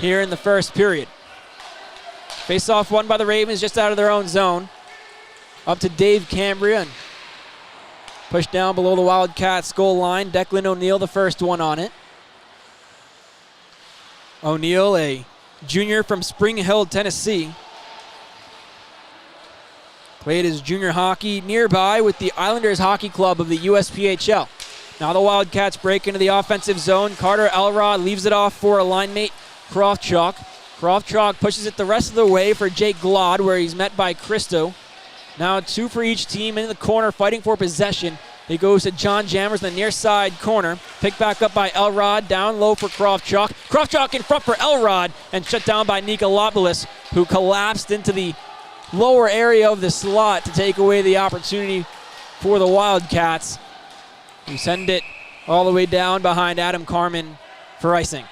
here in the first period. Face-off won by the Ravens just out of their own zone. Up to Dave Cambria and pushed down below the Wildcats goal line. Declan O'Neill, the first one on it. O'Neill, a junior from Spring Hill, Tennessee. Played his junior hockey nearby with the Islanders Hockey Club of the USPHL. Now the Wildcats break into the offensive zone. Carter Elrod leaves it off for a line mate, Krofchuk. Krofchuk pushes it the rest of the way for Jake Glod, where he's met by Christo. Now 2 for each team in the corner, fighting for possession. He goes to John Jammers in the near side corner. Picked back up by Elrod, down low for Krofchuk. Krofchuk in front for Elrod, and shut down by Nikolopoulos, who collapsed into the lower area of the slot to take away the opportunity for the Wildcats, who send it all the way down behind Adam Carmen for icing.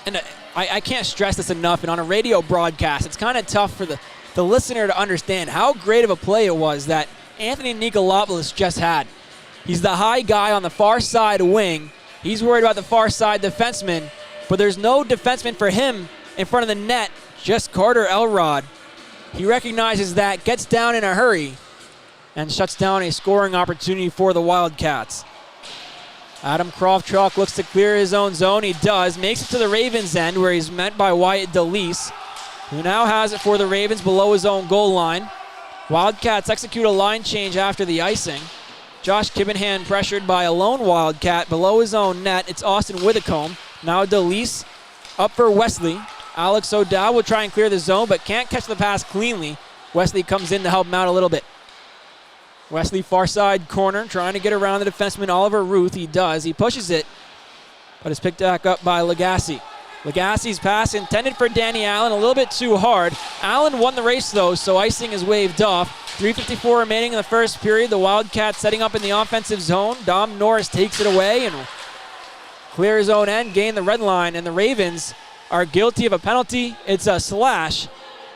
And I can't stress this enough, and on a radio broadcast, it's kind of tough for the listener to understand how great of a play it was that Anthony Nikolopoulos just had. He's the high guy on the far side wing. He's worried about the far side defenseman, but there's no defenseman for him in front of the net, just Carter Elrod. He recognizes that, gets down in a hurry, and shuts down a scoring opportunity for the Wildcats. Adam Krofchuk looks to clear his own zone. He does. Makes it to the Ravens' end, where he's met by Wyatt DeLeese, who now has it for the Ravens below his own goal line. Wildcats execute a line change after the icing. Josh Kibbenhand pressured by a lone Wildcat below his own net. It's Austin Withicombe. Now DeLeese up for Wesley. Alex O'Dowd will try and clear the zone, but can't catch the pass cleanly. Wesley comes in to help him out a little bit. Wesley far side corner, trying to get around the defenseman Oliver Ruth. He does. He pushes it, but it's picked back up by Lagasse. Lagasse's pass intended for Danny Allen, a little bit too hard. Allen won the race, though, so icing is waved off. 3:54 remaining in the first period. The Wildcats setting up in the offensive zone. Dom Norris takes it away and clear his own end, gain the red line, and the Ravens are guilty of a penalty. It's a slash,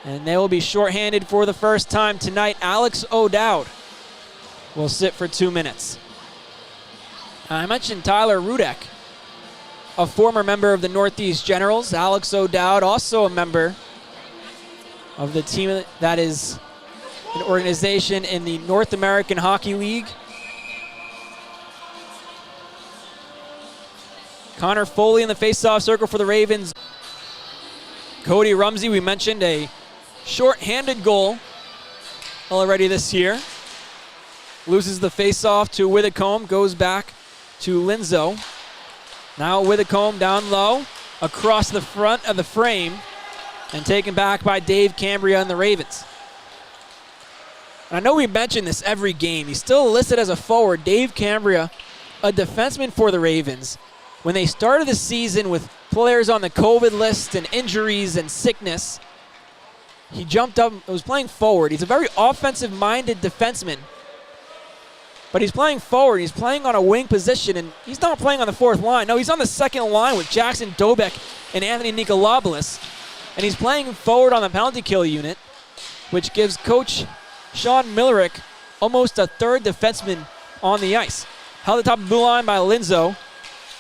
and they will be shorthanded for the first time tonight. Alex O'Dowd will sit for 2 minutes. I mentioned Tyler Rudek, a former member of the Northeast Generals. Alex O'Dowd, also a member of the team that is an organization in the North American Hockey League. Connor Foley in the face-off circle for the Ravens. Cody Rumsey, we mentioned, a short-handed goal already this year. Loses the face-off to Withicombe, goes back to Linzo. Now Withicombe down low, across the front of the frame, and taken back by Dave Cambria and the Ravens. And I know we mention this every game. He's still listed as a forward. Dave Cambria, a defenseman for the Ravens. When they started the season with players on the COVID list and injuries and sickness, he jumped up and was playing forward. He's a very offensive-minded defenseman. But he's playing forward. He's playing on a wing position, and he's not playing on the fourth line. No, he's on the second line with Jackson Dobek and Anthony Nikolopoulos. And he's playing forward on the penalty kill unit, which gives Coach Sean Millerick almost a third defenseman on the ice. Held at the top of the blue line by Linzo.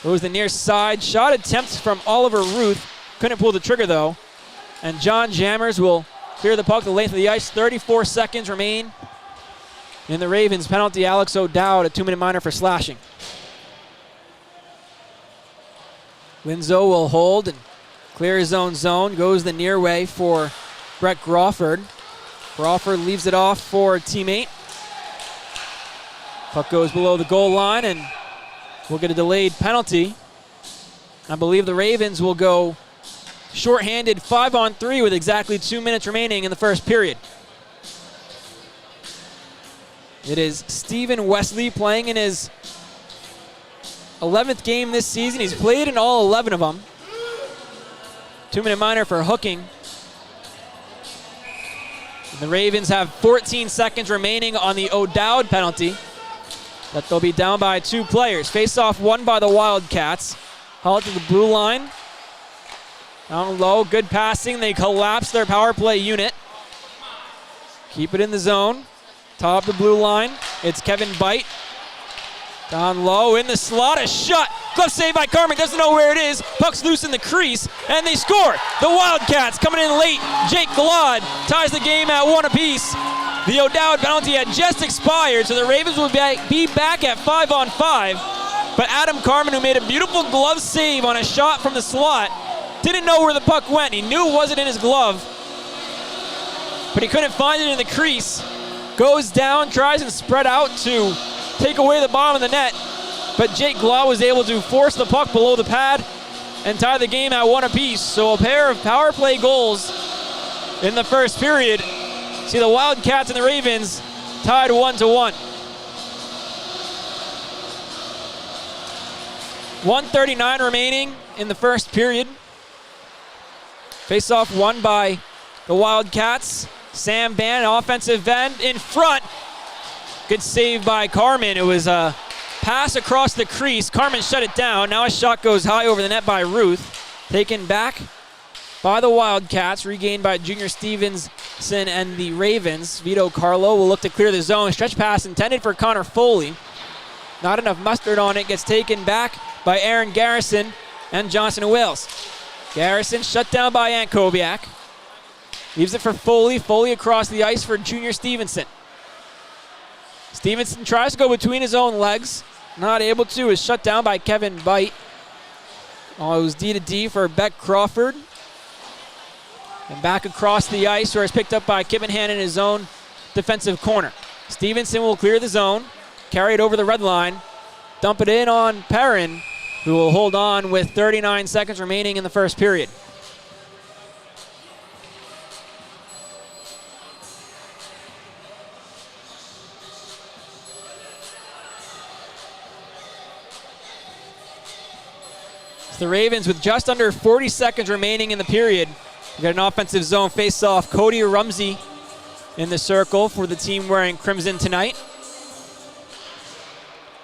Goes the near side. Shot attempts from Oliver Ruth. Couldn't pull the trigger, though. And John Jammers will clear the puck the length of the ice. 34 seconds remain in the Ravens penalty. Alex O'Dowd, a 2-minute minor for slashing. Linzo will hold and clear his own zone. Goes the near way for Brett Crawford. Crawford leaves it off for a teammate. Puck goes below the goal line, and we'll get a delayed penalty. I believe the Ravens will go shorthanded 5-on-3 with exactly 2 minutes remaining in the first period. It is Stephen Wesley playing in his 11th game this season. He's played in all 11 of them. 2-minute minor for hooking. And the Ravens have 14 seconds remaining on the O'Dowd penalty, but they'll be down by 2 players. Face-off won by the Wildcats. Hauled to the blue line. Down low, good passing. They collapse their power play unit. Keep it in the zone. Top of the blue line. It's Kevin Bite. Down low in the slot, a shot. Glove save by Carmen, doesn't know where it is. Puck's loose in the crease, and they score. The Wildcats coming in late. Jake Glod ties the game at 1 apiece. The O'Dowd penalty had just expired, so the Ravens will be back at 5-on-5. But Adam Carmen, who made a beautiful glove save on a shot from the slot, didn't know where the puck went. He knew it wasn't in his glove, but he couldn't find it in the crease. Goes down, tries and spread out to take away the bottom of the net, but Jake Glaw was able to force the puck below the pad and tie the game at 1 apiece. So a pair of power play goals in the first period. See the Wildcats and the Ravens tied 1-1. 1:39 remaining in the first period. Face-off won by the Wildcats. Sam Ban, offensive end in front. Good save by Carmen. It was a pass across the crease. Carmen shut it down. Now a shot goes high over the net by Ruth. Taken back by the Wildcats. Regained by Junior Stevenson and the Ravens. Vito Carlo will look to clear the zone. Stretch pass intended for Connor Foley. Not enough mustard on it. Gets taken back by Aaron Garrison and Johnson Wills. Garrison shut down by Antkowiak. Leaves it for Foley. Foley across the ice for Junior Stevenson. Stevenson tries to go between his own legs. Not able to. Is shut down by Kevin Bite. Oh, it was D-to-D for Beck Crawford. And back across the ice, where it's picked up by Kippenham in his own defensive corner. Stevenson will clear the zone. Carry it over the red line. Dump it in on Perrin, who will hold on with 39 seconds remaining in the first period. The Ravens, with just under 40 seconds remaining in the period, we got an offensive zone face-off. Cody Rumsey in the circle for the team wearing crimson tonight.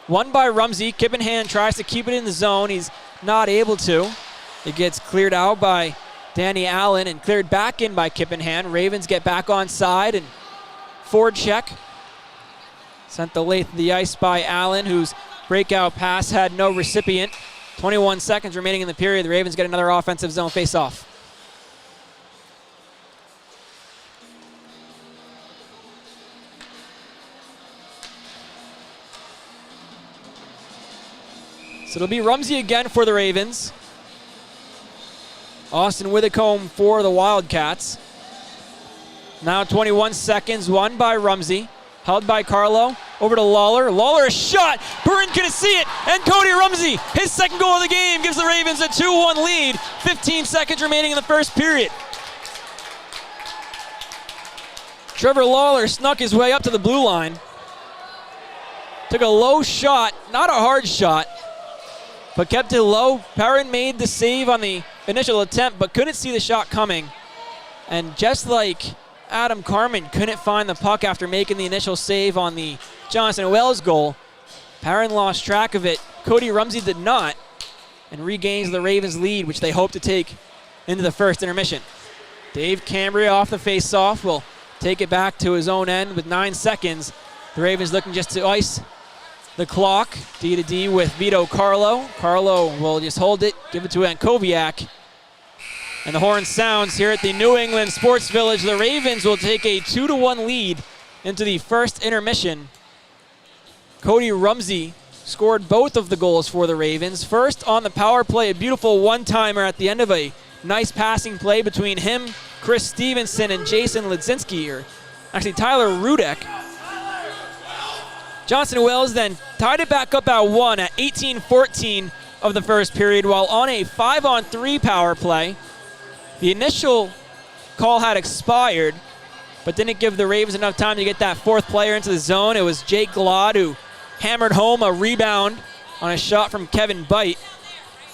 Won by Rumsey. Kippenham tries to keep it in the zone. He's not able to. It gets cleared out by Danny Allen and cleared back in by Kippenham. Ravens get back on side and forward check. Sent the length of the ice by Allen, whose breakout pass had no recipient. 21 seconds remaining in the period. The Ravens get another offensive zone face-off. So it'll be Rumsey again for the Ravens. Austin Withicombe for the Wildcats. Now 21 seconds, won by Rumsey. Held by Carlo. Over to Lawler. Lawler, a shot. Burren couldn't see it. And Cody Rumsey, his second goal of the game, gives the Ravens a 2-1 lead. 15 seconds remaining in the first period. Trevor Lawler snuck his way up to the blue line. Took a low shot, not a hard shot, but kept it low. Perrin made the save on the initial attempt, but couldn't see the shot coming. And just like Adam Carmen couldn't find the puck after making the initial save on the Johnson Wells goal, Perrin lost track of it. Cody Rumsey did not, and regains the Ravens lead, which they hope to take into the first intermission. Dave Cambria off the face-off will take it back to his own end with 9 seconds. The Ravens looking just to ice the clock. D-to-D with Vito Carlo. Carlo will just hold it, give it to Antkowiak. And the horn sounds here at the New England Sports Village. The Ravens will take a 2-1 lead into the first intermission. Cody Rumsey scored both of the goals for the Ravens. First on the power play, a beautiful one-timer at the end of a nice passing play between him, Chris Stevenson, and Jason Ledzinski, or actually Tyler Rudek. Johnson Wells then tied it back up at 1 at 18-14 of the first period, while on a 5-on-3 power play. The initial call had expired, but didn't give the Ravens enough time to get that fourth player into the zone. It was Jake Glod who hammered home a rebound on a shot from Kevin Bite.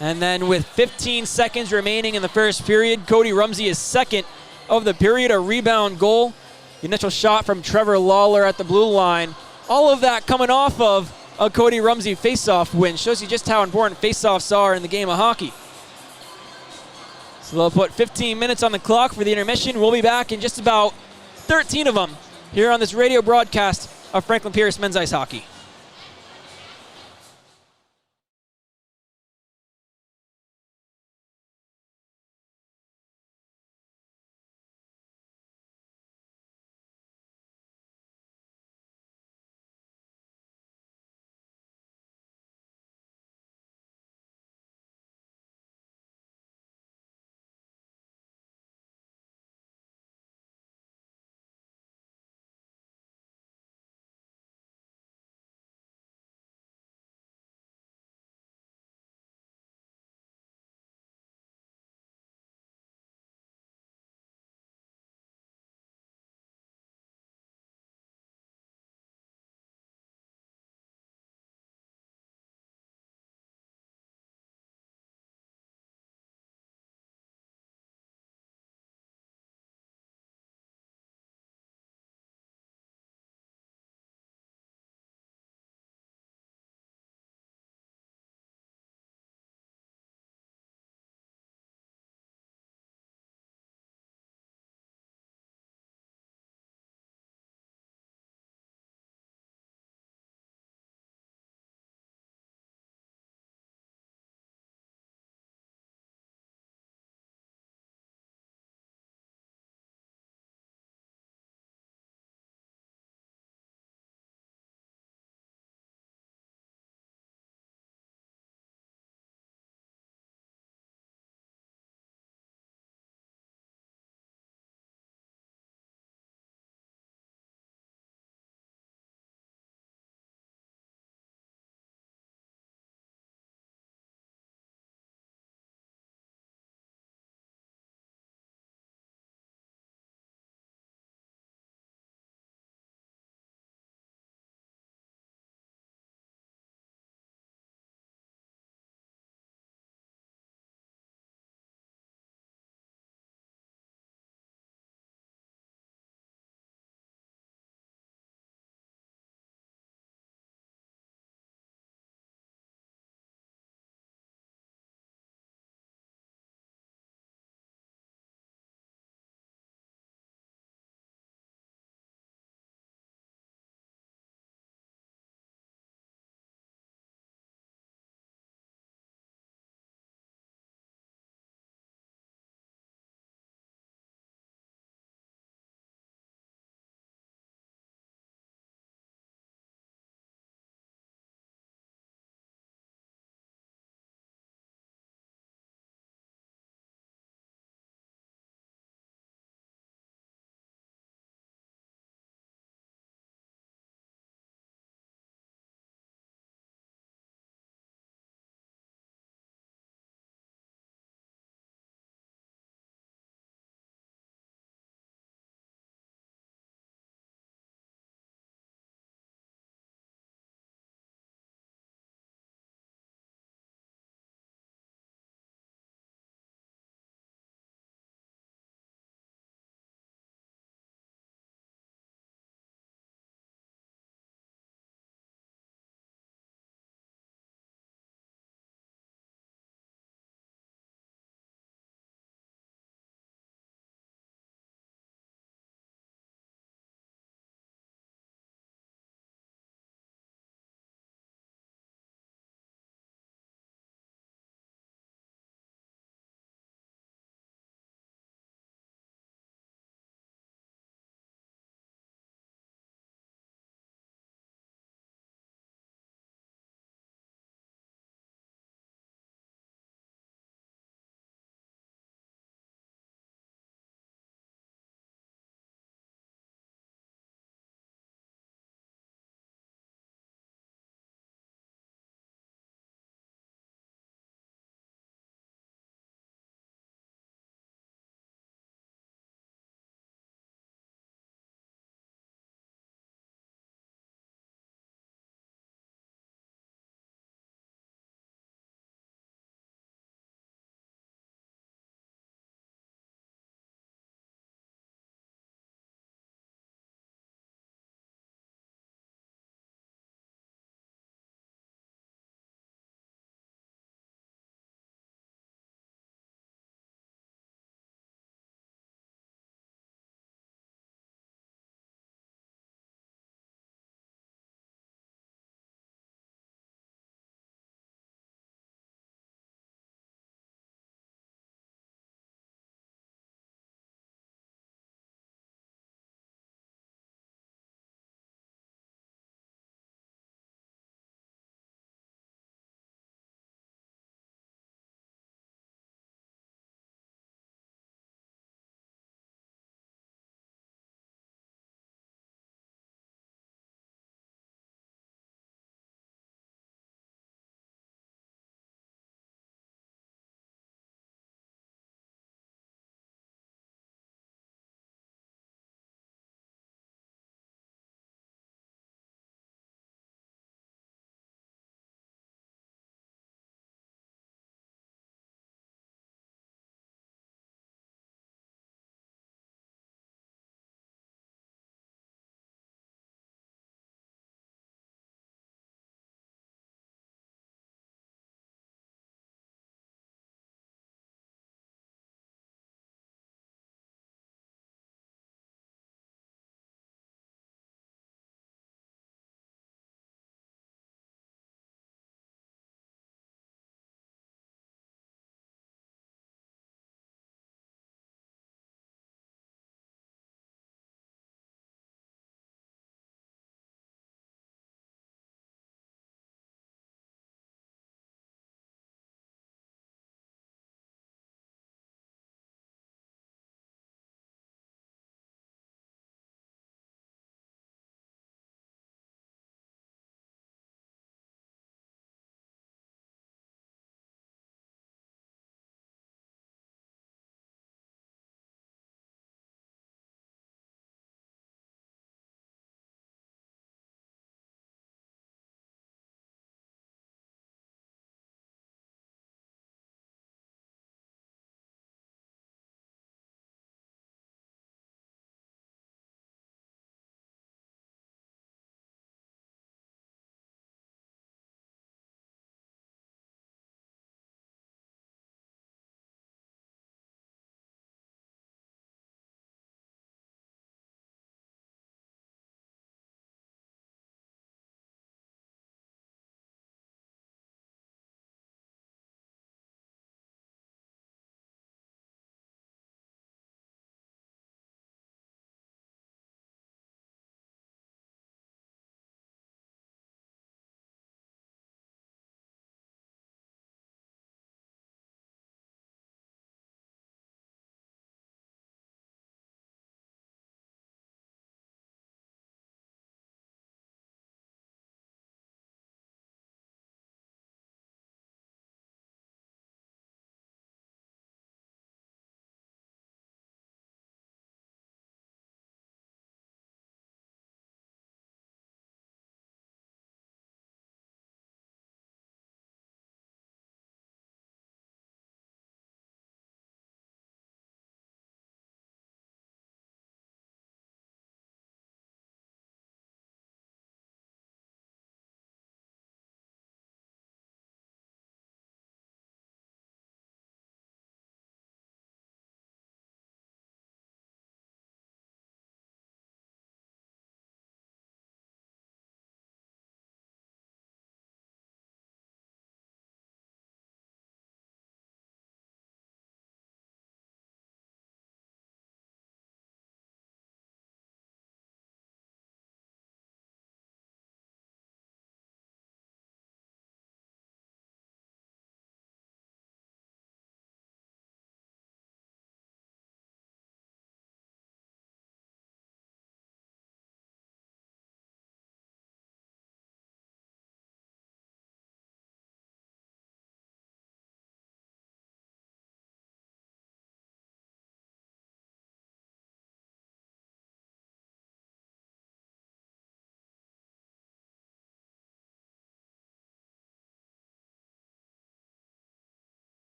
And then with 15 seconds remaining in the first period, Cody Rumsey is second of the period, a rebound goal. The initial shot from Trevor Lawler at the blue line. All of that coming off of a Cody Rumsey face-off win. Shows you just how important face-offs are in the game of hockey. So they'll put 15 minutes on the clock for the intermission. We'll be back in just about 13 of them here on this radio broadcast of Franklin Pierce Men's Ice Hockey.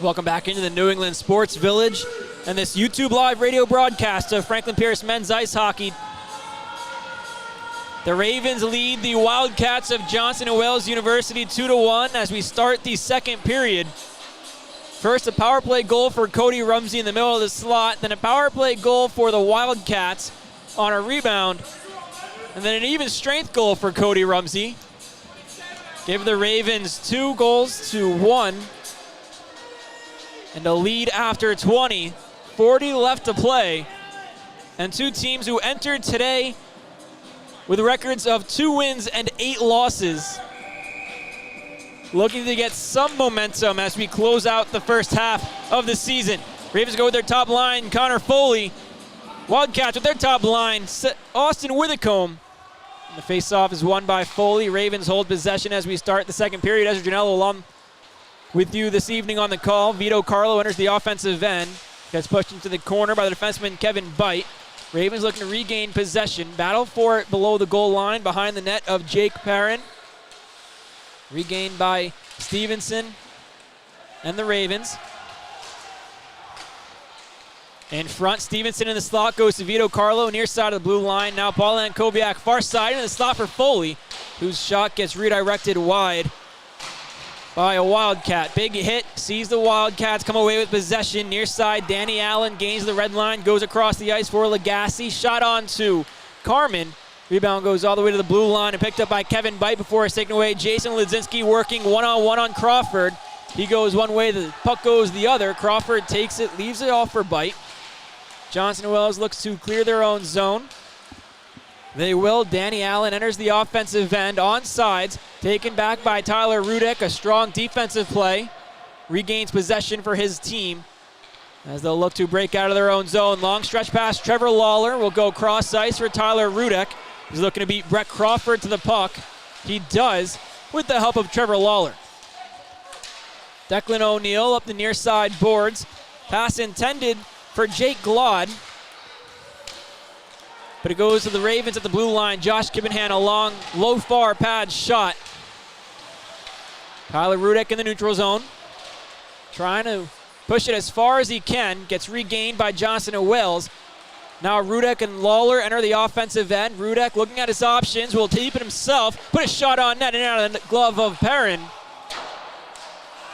Welcome back into the New England Sports Village and this YouTube live radio broadcast of Franklin Pierce men's ice hockey. The Ravens lead the Wildcats of Johnson & Wales University 2-1 as we start the second period. First, a power play goal for Cody Rumsey in the middle of the slot, then a power play goal for the Wildcats on a rebound, and then an even strength goal for Cody Rumsey. Give the Ravens 2 goals to 1. And a lead after 20, 40 left to play. And two teams who entered today with records of 2 wins and 8 losses, looking to get some momentum as we close out the first half of the season. Ravens go with their top line, Connor Foley. Wildcats with their top line, Austin Withicombe. And the face-off is won by Foley. Ravens hold possession as we start the second period. Ezra Janello alum with you this evening on the call. Vito Carlo enters the offensive end. Gets pushed into the corner by the defenseman Kevin Byte. Ravens looking to regain possession. Battle for it below the goal line behind the net of Jake Perrin. Regained by Stevenson and the Ravens. In front, Stevenson in the slot goes to Vito Carlo, near side of the blue line. Now Paul Ankoviak far side in the slot for Foley, whose shot gets redirected wide by a Wildcat. Big hit, sees the Wildcats come away with possession. Near side, Danny Allen gains the red line, goes across the ice for Lagasse. Shot on to Carmen. Rebound goes all the way to the blue line and picked up by Kevin Byte before it's taken away. Jason Ledzinski working one-on-one on Crawford. He goes one way, the puck goes the other. Crawford takes it, leaves it off for Byte. Johnson & Wales looks to clear their own zone. They will. Danny Allen enters the offensive end on sides. Taken back by Tyler Rudek. A strong defensive play. Regains possession for his team as they'll look to break out of their own zone. Long stretch pass. Trevor Lawler will go cross ice for Tyler Rudek. He's looking to beat Brett Crawford to the puck. He does with the help of Trevor Lawler. Declan O'Neill up the near side boards. Pass intended for Jake Glod. But it goes to the Ravens at the blue line. Josh Kibbenham, a long, low far pad shot. Tyler Rudek in the neutral zone. Trying to push it as far as he can. Gets regained by Johnson & Wales. Now Rudek and Lawler enter the offensive end. Rudek looking at his options. Will keep it himself. Put a shot on net and out of the glove of Perrin.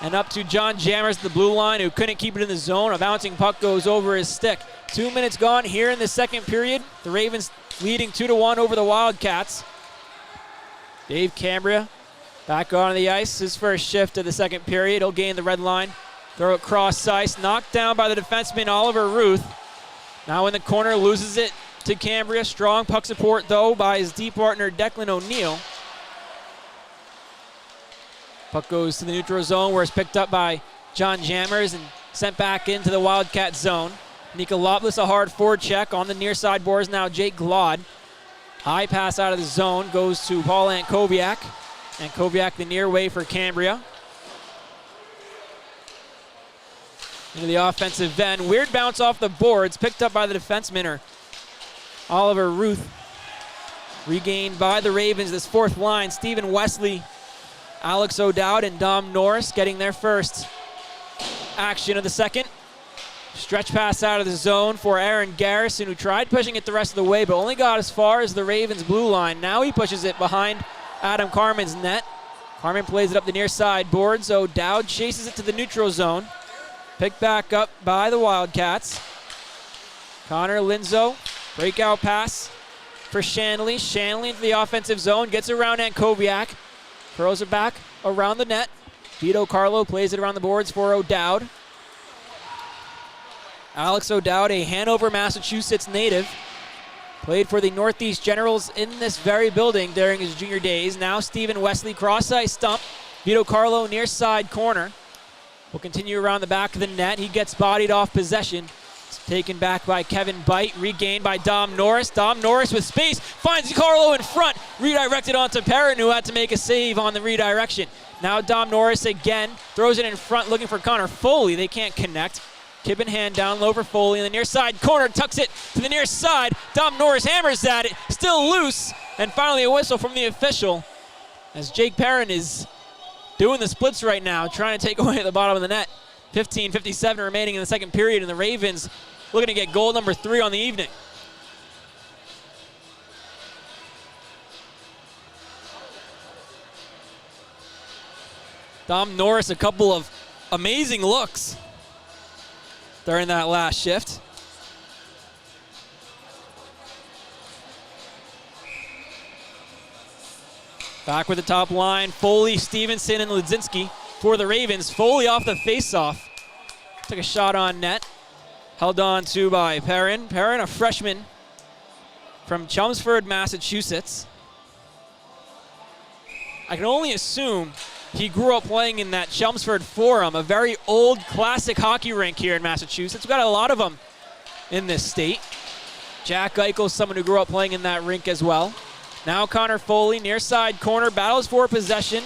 And up to John Jammers at the blue line, who couldn't keep it in the zone. A bouncing puck goes over his stick. 2 minutes gone here in the second period. The Ravens leading 2-1 over the Wildcats. Dave Cambria back on the ice. His first shift of the second period. He'll gain the red line. Throw it cross ice. Knocked down by the defenseman Oliver Ruth. Now in the corner, loses it to Cambria. Strong puck support, though, by his D partner Declan O'Neill. Puck goes to the neutral zone where it's picked up by John Jammers and sent back into the Wildcat zone. Nikolopoulos, a hard forecheck on the near side boards now. Jake Glod. High pass out of the zone goes to Paul Ankoviak. Ankoviak the near way for Cambria. Into the offensive end. Weird bounce off the boards. Picked up by the defenseman or Oliver Ruth. Regained by the Ravens. This fourth line, Stephen Wesley, Alex O'Dowd, and Dom Norris getting their first action of the second. Stretch pass out of the zone for Aaron Garrison, who tried pushing it the rest of the way, but only got as far as the Ravens' blue line. Now he pushes it behind Adam Carmen's net. Carmen plays it up the near side boards. O'Dowd chases it to the neutral zone. Picked back up by the Wildcats. Connor Linzo, breakout pass for Shanley. Shanley into the offensive zone, gets around Ankoviak. Throws it back around the net. Vito Carlo plays it around the boards for O'Dowd. Alex O'Dowd, a Hanover, Massachusetts native. Played for the Northeast Generals in this very building during his junior days. Now Stephen Wesley, cross-ice stump. Vito Carlo, near side corner. Will continue around the back of the net. He gets bodied off possession. It's taken back by Kevin Byte, regained by Dom Norris. Dom Norris with space, finds Carlo in front. Redirected onto Perrin, who had to make a save on the redirection. Now Dom Norris again, throws it in front, looking for Connor Foley. They can't connect. Kibbenham down low for Foley in the near side corner, tucks it to the near side. Dom Norris hammers at it, still loose. And finally a whistle from the official as Jake Perrin is doing the splits right now, trying to take away at the bottom of the net. 15:57 remaining in the second period, and the Ravens looking to get goal number 3 on the evening. Dom Norris, a couple of amazing looks during that last shift. Back with the top line, Foley, Stevenson, and Ledzinski for the Ravens. Foley off the faceoff. Took a shot on net. Held on to by Perrin. Perrin, a freshman from Chelmsford, Massachusetts. I can only assume he grew up playing in that Chelmsford Forum, a very old classic hockey rink here in Massachusetts. We've got a lot of them in this state. Jack Eichel, someone who grew up playing in that rink as well. Now Connor Foley, near side corner, battles for possession.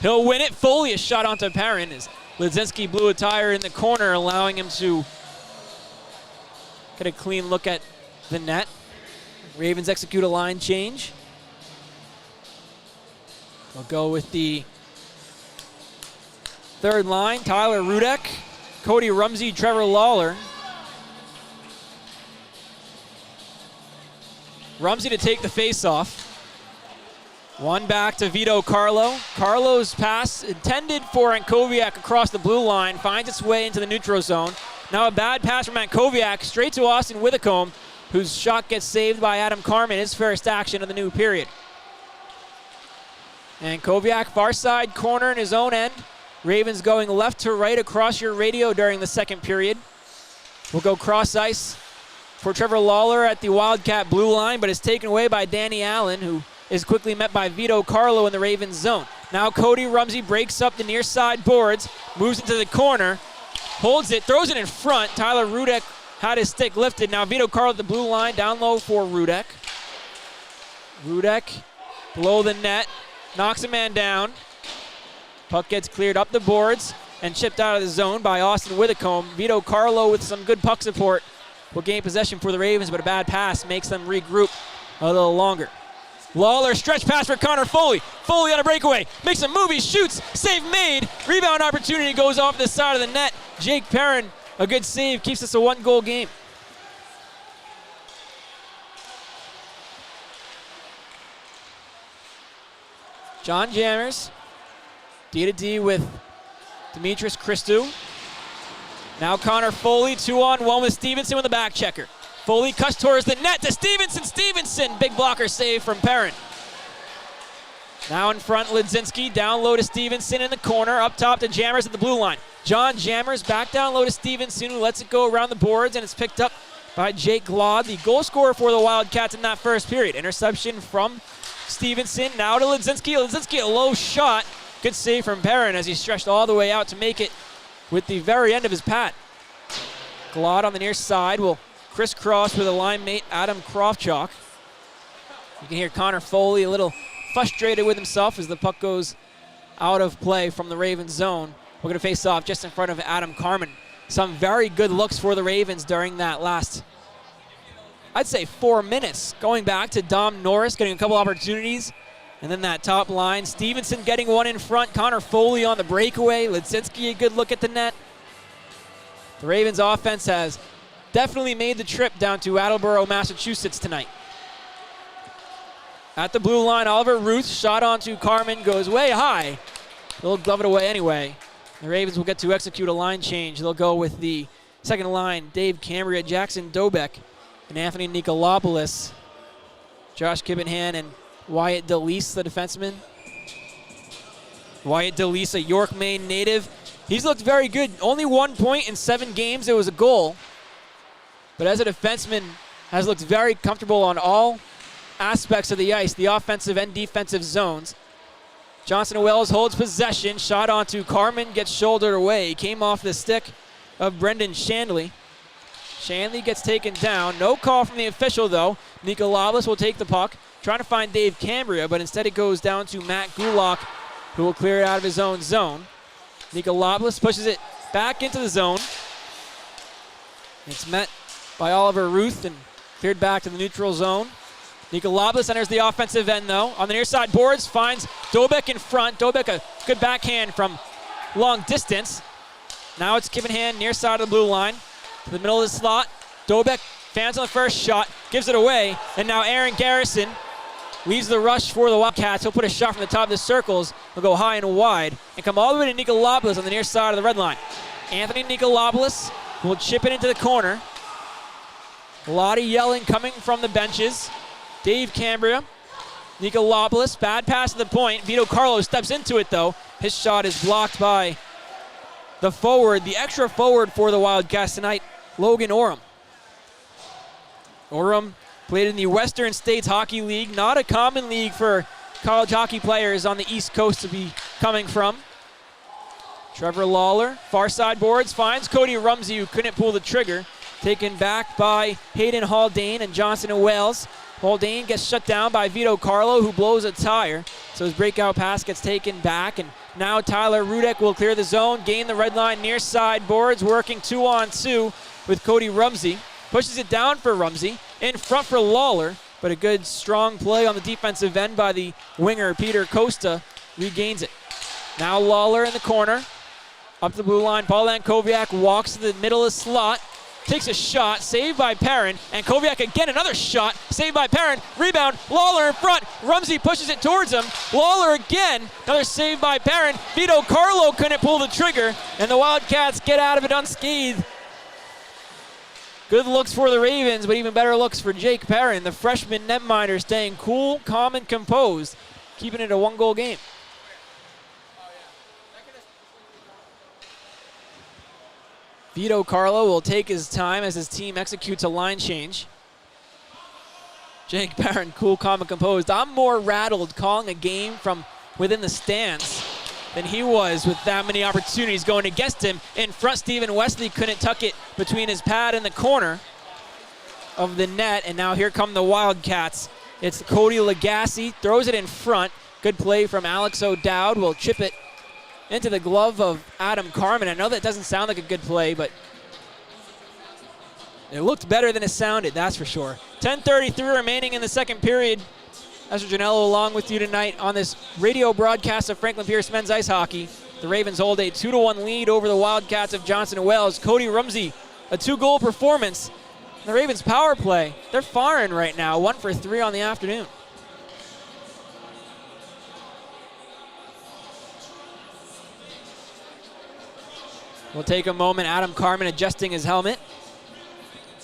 He'll win it. Foley, a shot onto Perrin as Ledzinski blew a tire in the corner, allowing him to get a clean look at the net. Ravens execute a line change. We'll go with the third line, Tyler Rudek, Cody Rumsey, Trevor Lawler. Rumsey to take the face-off. One back to Vito Carlo. Carlo's pass intended for Ankoviak across the blue line finds its way into the neutral zone. Now a bad pass from Ankoviak straight to Austin Withacombe, whose shot gets saved by Adam Carmen, his first action of the new period. Ankoviak, far side corner in his own end. Ravens going left to right across your radio during the second period. We'll go cross ice for Trevor Lawler at the Wildcat blue line, but is taken away by Danny Allen, who is quickly met by Vito Carlo in the Ravens zone. Now Cody Rumsey breaks up the near side boards, moves into the corner, holds it, throws it in front. Tyler Rudek had his stick lifted. Now Vito Carlo at the blue line, down low for Rudek. Rudek below the net, knocks a man down. Puck gets cleared up the boards and chipped out of the zone by Austin Withacombe. Vito Carlo with some good puck support will gain possession for the Ravens, but a bad pass makes them regroup a little longer. Lawler, stretch pass for Connor Foley. Foley on a breakaway, makes a move, he shoots, save made. Rebound opportunity goes off the side of the net. Jake Perrin, a good save, keeps us a 1-goal game. John Jammers, D-to-D with Demetris Christou. Now Connor Foley, 2-on-1 with Stevenson with the back checker. Foley cuts towards the net to Stevenson. Stevenson, big blocker save from Perrin. Now in front, Ledzinski, down low to Stevenson in the corner, up top to Jammers at the blue line. John Jammers back down low to Stevenson, who lets it go around the boards, and it's picked up by Jake Glaude, the goal scorer for the Wildcats in that first period. Interception from Stevenson, now to Ledzinski. Ledzinski, a low shot. Good save from Perrin as he stretched all the way out to make it with the very end of his pad. Glaude on the near side will crisscross with a line mate, Adam Krofchuk. You can hear Connor Foley a little frustrated with himself as the puck goes out of play from the Ravens zone. We're going to face off just in front of Adam Carmen. Some very good looks for the Ravens during that last, I'd say, 4 minutes. Going back to Dom Norris, getting a couple opportunities. And then that top line, Stevenson getting one in front, Connor Foley on the breakaway, Ledzinski a good look at the net. The Ravens offense has definitely made the trip down to Attleboro, Massachusetts tonight. At the blue line, Oliver Ruth, shot onto Carmen, goes way high. They'll glove it away anyway. The Ravens will get to execute a line change. They'll go with the second line, Dave Cambria, Jackson Dobek, and Anthony Nikolopoulos. Josh Kibbenhan and Wyatt DeLeese, the defenseman. Wyatt DeLeese, a York, Maine native. He's looked very good. Only 1 point in 7 games. It was a goal. But as a defenseman, has looked very comfortable on all aspects of the ice, the offensive and defensive zones. Johnson Wells holds possession. Shot onto Carmen, gets shouldered away. He came off the stick of Brendan Shanley. Shanley gets taken down. No call from the official, though. Nikolopoulos will take the puck, trying to find Dave Cambria, but instead it goes down to Matt Gulak, who will clear it out of his own zone. Nikolopoulos pushes it back into the zone. It's met by Oliver Ruth and cleared back to the neutral zone. Nikolopoulos enters the offensive end, though. On the near side boards, finds Dobek in front. Dobek, a good backhand from long distance. Now it's give and hand near side of the blue line to the middle of the slot. Dobek fans on the first shot, gives it away, and now Aaron Garrison leads the rush for the Wildcats. He'll put a shot from the top of the circles. He'll go high and wide and come all the way to Nikolopoulos on the near side of the red line. Anthony Nikolopoulos will chip it into the corner. A lot of yelling coming from the benches. Dave Cambria, Nikolopoulos, bad pass to the point. Vito Carlo steps into it though. His shot is blocked by the forward, the extra forward for the Wildcats tonight, Logan Oram. Oram played in the Western States Hockey League, not a common league for college hockey players on the East Coast to be coming from. Trevor Lawler, far side boards, finds Cody Rumsey, who couldn't pull the trigger. Taken back by Hayden Haldane and Johnson and Wales. Haldane gets shut down by Vito Carlo, who blows a tire. So his breakout pass gets taken back, and now Tyler Rudek will clear the zone, gain the red line near side boards, working 2-on-2 with Cody Rumsey. Pushes it down for Rumsey, in front for Lawler, but a good strong play on the defensive end by the winger Peter Costa regains it. Now Lawler in the corner, up the blue line. Paul Koviak walks to the middle of the slot, takes a shot, saved by Perrin, and Koviak again, another shot, saved by Perrin, rebound, Lawler in front, Rumsey pushes it towards him, Lawler again, another save by Perrin, Vito Carlo couldn't pull the trigger, and the Wildcats get out of it unscathed. Good looks for the Ravens, but even better looks for Jake Perrin, the freshman netminder, staying cool, calm, and composed, keeping it a one-goal game. Vito Carlo will take his time as his team executes a line change. Jake Perrin, cool, calm, and composed. I'm more rattled calling a game from within the stands than he was with that many opportunities going against him. In front, Stephen Wesley couldn't tuck it between his pad and the corner of the net, and now here come the Wildcats. It's Cody Legassi, throws it in front. Good play from Alex O'Dowd, will chip it into the glove of Adam Carmen. I know that doesn't sound like a good play, but it looked better than it sounded, that's for sure. 10:33 remaining in the second period. Ezra Janello along with you tonight on this radio broadcast of Franklin Pierce men's ice hockey. The Ravens hold a 2-1 lead over the Wildcats of Johnson and Wales. Cody Rumsey, a 2-goal performance. The Ravens power play, they're firing right now, 1 for 3 on the afternoon. We'll take a moment. Adam Carmen adjusting his helmet.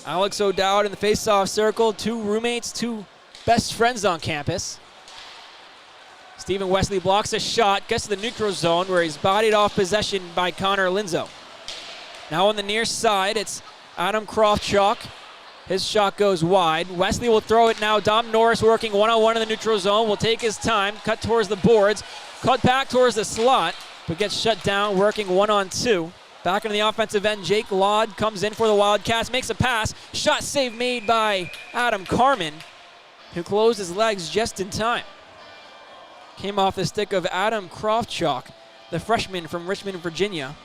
Alex O'Dowd in the face-off circle. 2 roommates, 2 best friends on campus. Stephen Wesley blocks a shot, gets to the neutral zone where he's bodied off possession by Connor Linzo. Now on the near side, it's Adam Krofchuk. His shot goes wide. Wesley will throw it now. Dom Norris working one-on-one in the neutral zone. Will take his time, cut towards the boards, cut back towards the slot, but gets shut down working 1-on-2. Back into the offensive end, Jake Laud comes in for the Wildcats, makes a pass. Shot save made by Adam Carmen, who closed his legs just in time. Came off the stick of Adam Krofchuk, the freshman from Richmond, Virginia.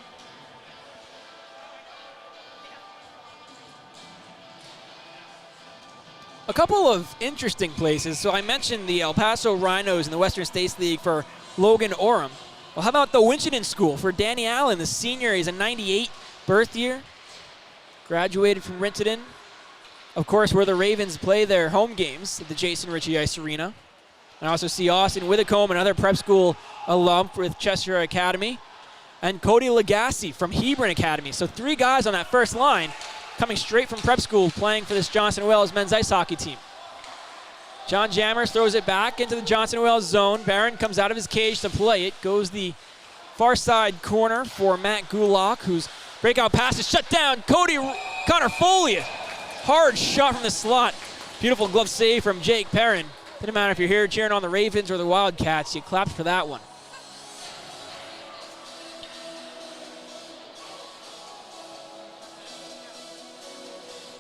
A couple of interesting places. So I mentioned the El Paso Rhinos in the Western States League for Logan Oram. Well, how about the Winchendon School for Danny Allen, the senior? He's a 98 birth year. Graduated from Winchendon. Of course, where the Ravens play their home games at the Jason Ritchie Ice Arena. And I also see Austin Withicombe, another prep school alum with Cheshire Academy. And Cody Legassi from Hebron Academy. So 3 guys on that first line coming straight from prep school playing for this Johnson Wales men's ice hockey team. John Jammers throws it back into the Johnson Wales zone. Barron comes out of his cage to play it. Goes the far side corner for Matt Gulak, whose breakout pass is shut down. Connor Foley, hard shot from the slot. Beautiful glove save from Jake Perrin. Didn't matter if you're here cheering on the Ravens or the Wildcats, you clapped for that one.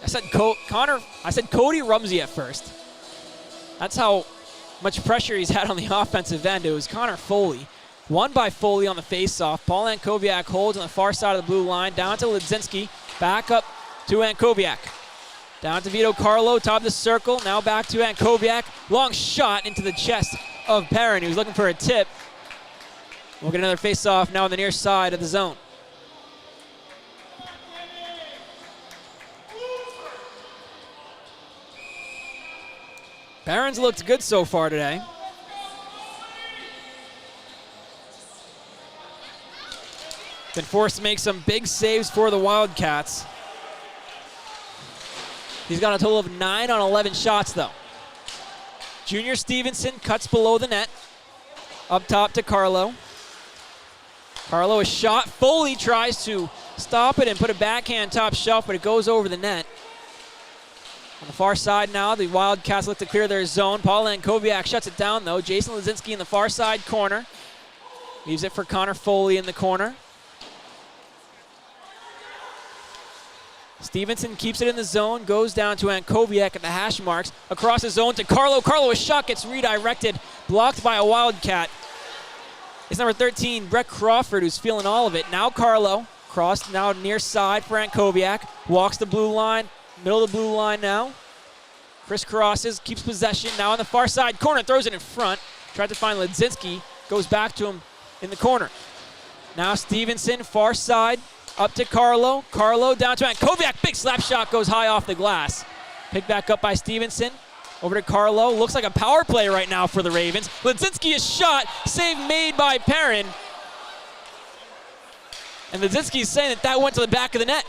I said Cody Rumsey at first. That's how much pressure he's had on the offensive end. It was Connor Foley. Won by Foley on the faceoff. Paul Ankoviak holds on the far side of the blue line. Down to Ledzinski. Back up to Ankoviak. Down to Vito Carlo, top of the circle. Now back to Ankoviak. Long shot into the chest of Perrin. He was looking for a tip. We'll get another faceoff now on the near side of the zone. Barron's looked good so far today. Been forced to make some big saves for the Wildcats. He's got a total of 9 on 11 shots, though. Junior Stevenson cuts below the net. Up top to Carlo. Carlo is shot. Foley tries to stop it and put a backhand top shelf, but it goes over the net. On the far side now, the Wildcats look to clear their zone. Paul Lankoviak shuts it down, though. Jason Lazinski in the far side corner. Leaves it for Connor Foley in the corner. Stevenson keeps it in the zone, goes down to Ankoviak at the hash marks. Across the zone to Carlo. Carlo, a shot gets redirected, blocked by a Wildcat. It's number 13, Brett Crawford, who's feeling all of it. Now Carlo, crossed now near side for Ankoviak. Walks the blue line, middle of the blue line now. Crisscrosses, keeps possession. Now on the far side corner, throws it in front. Tried to find Ledzinski, goes back to him in the corner. Now Stevenson, far side. Up to Carlo. Carlo down to Ankoviak. Big slap shot goes high off the glass. Picked back up by Stevenson. Over to Carlo. Looks like a power play right now for the Ravens. Ledzinski is shot. Save made by Perrin. And Ledzinski is saying that went to the back of the net.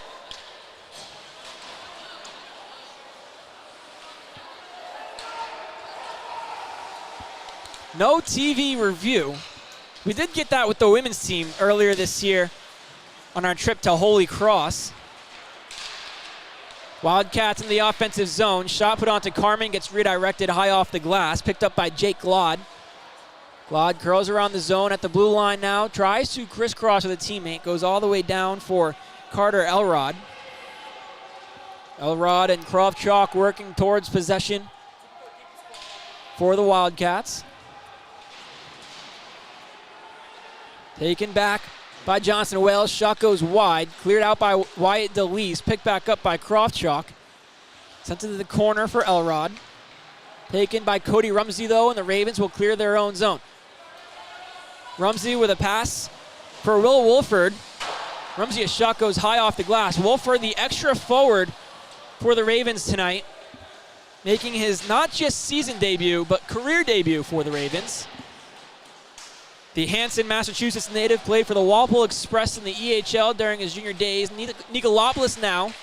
No TV review. We did get that with the women's team earlier this year on our trip to Holy Cross. Wildcats in the offensive zone. Shot put onto Carmen, gets redirected high off the glass. Picked up by Jake Glod. Glod curls around the zone at the blue line now. Tries to crisscross with a teammate. Goes all the way down for Carter Elrod. Elrod and Kravchuk working towards possession for the Wildcats. Taken back by Johnson Wales. Shot goes wide. Cleared out by Wyatt DeLeese. Picked back up by Kravchuk. Sent to the corner for Elrod. Taken by Cody Rumsey, though, and the Ravens will clear their own zone. Rumsey with a pass for Will Wolford. Rumsey, a shot goes high off the glass. Wolford, the extra forward for the Ravens tonight, making his not just season debut, but career debut for the Ravens. The Hanson, Massachusetts native played for the Walpole Express in the EHL during his junior days. Nicolopoulos now,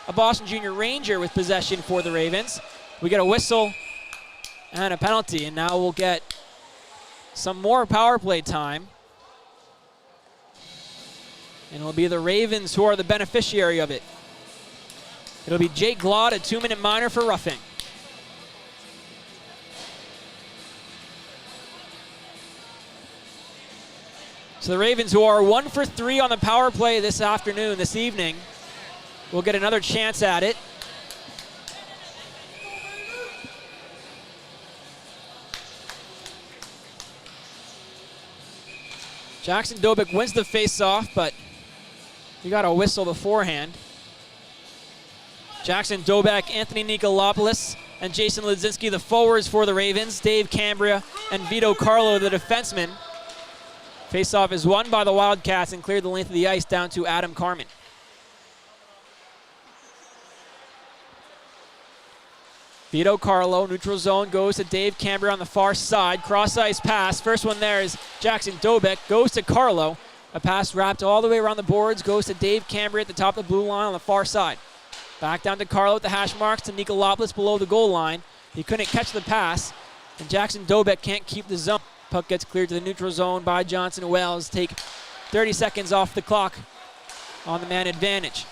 a Boston Junior Ranger with possession for the Ravens. We get a whistle and a penalty, and now we'll get some more power play time. And it'll be the Ravens who are the beneficiary of it. It'll be Jake Glod, a 2-minute minor for roughing. So the Ravens, who are 1 for 3 on the power play this evening, will get another chance at it. Jackson Dobick wins the face-off, but he got a whistle beforehand. Jackson Dobick, Anthony Nicolopoulos, and Jason Ledzinski, the forwards for the Ravens. Dave Cambria and Vito Carlo, the defensemen. Face-off is won by the Wildcats and cleared the length of the ice down to Adam Carmen. Vito Carlo, neutral zone, goes to Dave Cambria on the far side. Cross-ice pass. First one there is Jackson Dobick. Goes to Carlo. A pass wrapped all the way around the boards. Goes to Dave Cambria at the top of the blue line on the far side. Back down to Carlo at the hash marks to Nicolopoulos below the goal line. He couldn't catch the pass, and Jackson Dobick can't keep the zone. Puck gets cleared to the neutral zone by Johnson Wells. Take 30 seconds off the clock on the man advantage.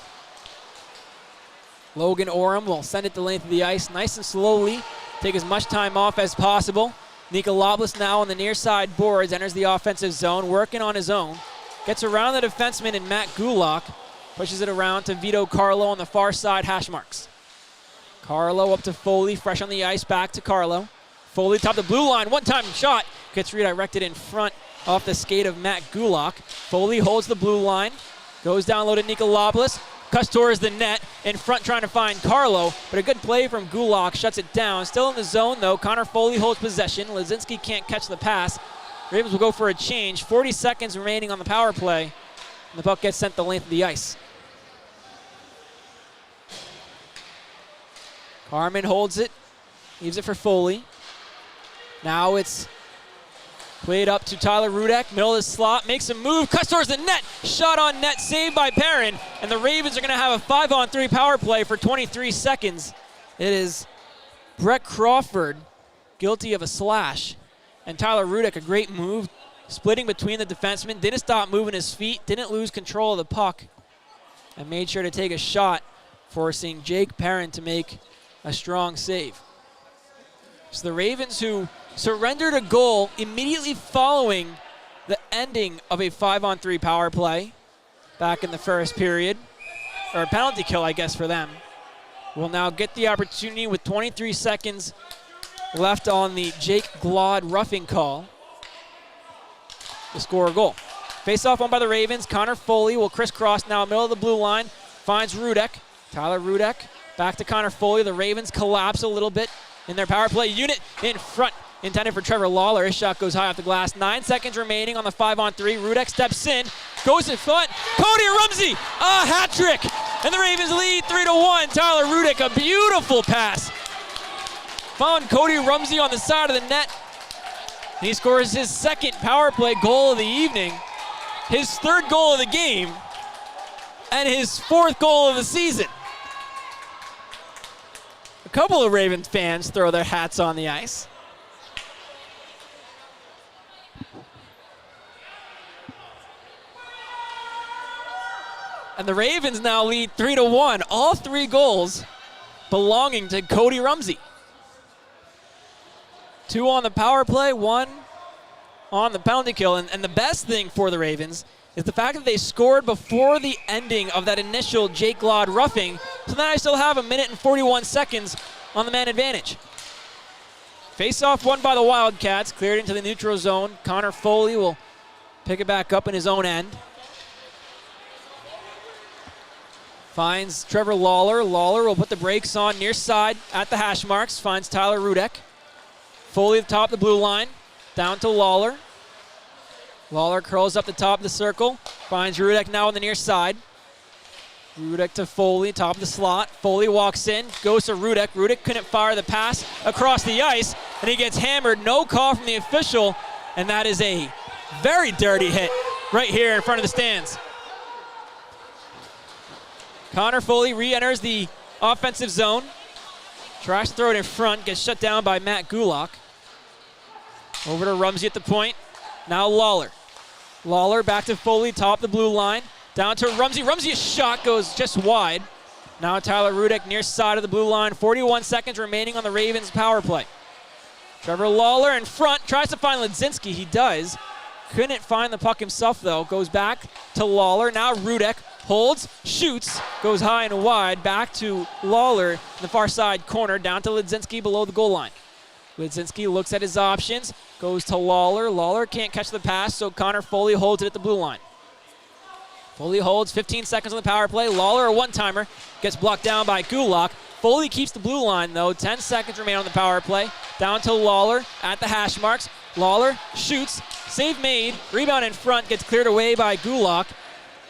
Logan Oram will send it the length of the ice nice and slowly. Take as much time off as possible. Nicolopoulos now on the near side boards, enters the offensive zone, working on his own. Gets around the defenseman in Matt Gulak. Pushes it around to Vito Carlo on the far side hash marks. Carlo up to Foley, fresh on the ice, back to Carlo. Foley top the blue line, one-time shot. Gets redirected in front off the skate of Matt Gulak. Foley holds the blue line, goes down low to Nicolopoulos, cuts towards the net, in front trying to find Carlo, but a good play from Gulak, shuts it down. Still in the zone though, Connor Foley holds possession. Ledzinski can't catch the pass. Ravens will go for a change. 40 seconds remaining on the power play, and the puck gets sent the length of the ice. Carmen holds it, Leaves it for Foley. Now it's played up to Tyler Rudek, middle of the slot, makes a move, cuts towards the net, shot on net, saved by Perrin, and the Ravens are going to have a 5-on-3 power play for 23 seconds. It is Brett Crawford guilty of a slash, and Tyler Rudek, a great move, splitting between the defensemen, didn't stop moving his feet, didn't lose control of the puck, and made sure to take a shot, forcing Jake Perrin to make a strong save. So the Ravens, who surrendered a goal immediately following the ending of a 5-on-3 power play back in the first period, or a penalty kill, I guess, for them, will now get the opportunity with 23 seconds left on the Jake Glod roughing call to score a goal. Face-off won by the Ravens. Connor Foley will crisscross now middle of the blue line, finds Rudek. Tyler Rudek back to Connor Foley. The Ravens collapse a little bit in their power play unit in front. Intended for Trevor Lawler. His shot goes high off the glass. 9 seconds remaining on the 5-on-3. Rudek steps in, goes in front. Cody Rumsey, a hat trick, and the Ravens lead 3-1. Tyler Rudek, a beautiful pass. Found Cody Rumsey on the side of the net. He scores his second power play goal of the evening, his third goal of the game, and his fourth goal of the season. A couple of Ravens fans throw their hats on the ice. And the Ravens now lead 3-1. All 3 goals belonging to Cody Rumsey. 2 on the power play, 1 on the penalty kill. And the best thing for the Ravens is the fact that they scored before the ending of that initial Jake Glod roughing. So then I still have 1 minute and 41 seconds on the man advantage. Face-off won by the Wildcats, cleared into the neutral zone. Connor Foley will pick it back up in his own end. Finds Trevor Lawler. Lawler will put the brakes on near side at the hash marks. Finds Tyler Rudek. Foley at the top of the blue line. Down to Lawler. Lawler curls up the top of the circle. Finds Rudek now on the near side. Rudek to Foley, top of the slot. Foley walks in, goes to Rudek. Rudek couldn't fire the pass across the ice, and he gets hammered. No call from the official, and that is a very dirty hit right here in front of the stands. Connor Foley re-enters the offensive zone. Tries to throw it in front, gets shut down by Matt Gulak. Over to Rumsey at the point. Now Lawler. Lawler back to Foley, top of the blue line. Down to Rumsey. Rumsey's shot goes just wide. Now Tyler Rudek near side of the blue line. 41 seconds remaining on the Ravens power play. Trevor Lawler in front, tries to find Ledzinski. He does. Couldn't find the puck himself though. Goes back to Lawler. Now Rudek holds, shoots, goes high and wide. Back to Lawler in the far side corner. Down to Ledzinski below the goal line. Ledzinski looks at his options. Goes to Lawler. Lawler can't catch the pass, so Connor Foley holds it at the blue line. Foley holds 15 seconds on the power play. Lawler, a one-timer, gets blocked down by Gulak. Foley keeps the blue line, though. 10 seconds remain on the power play. Down to Lawler at the hash marks. Lawler shoots. Save made. Rebound in front. Gets cleared away by Gulak.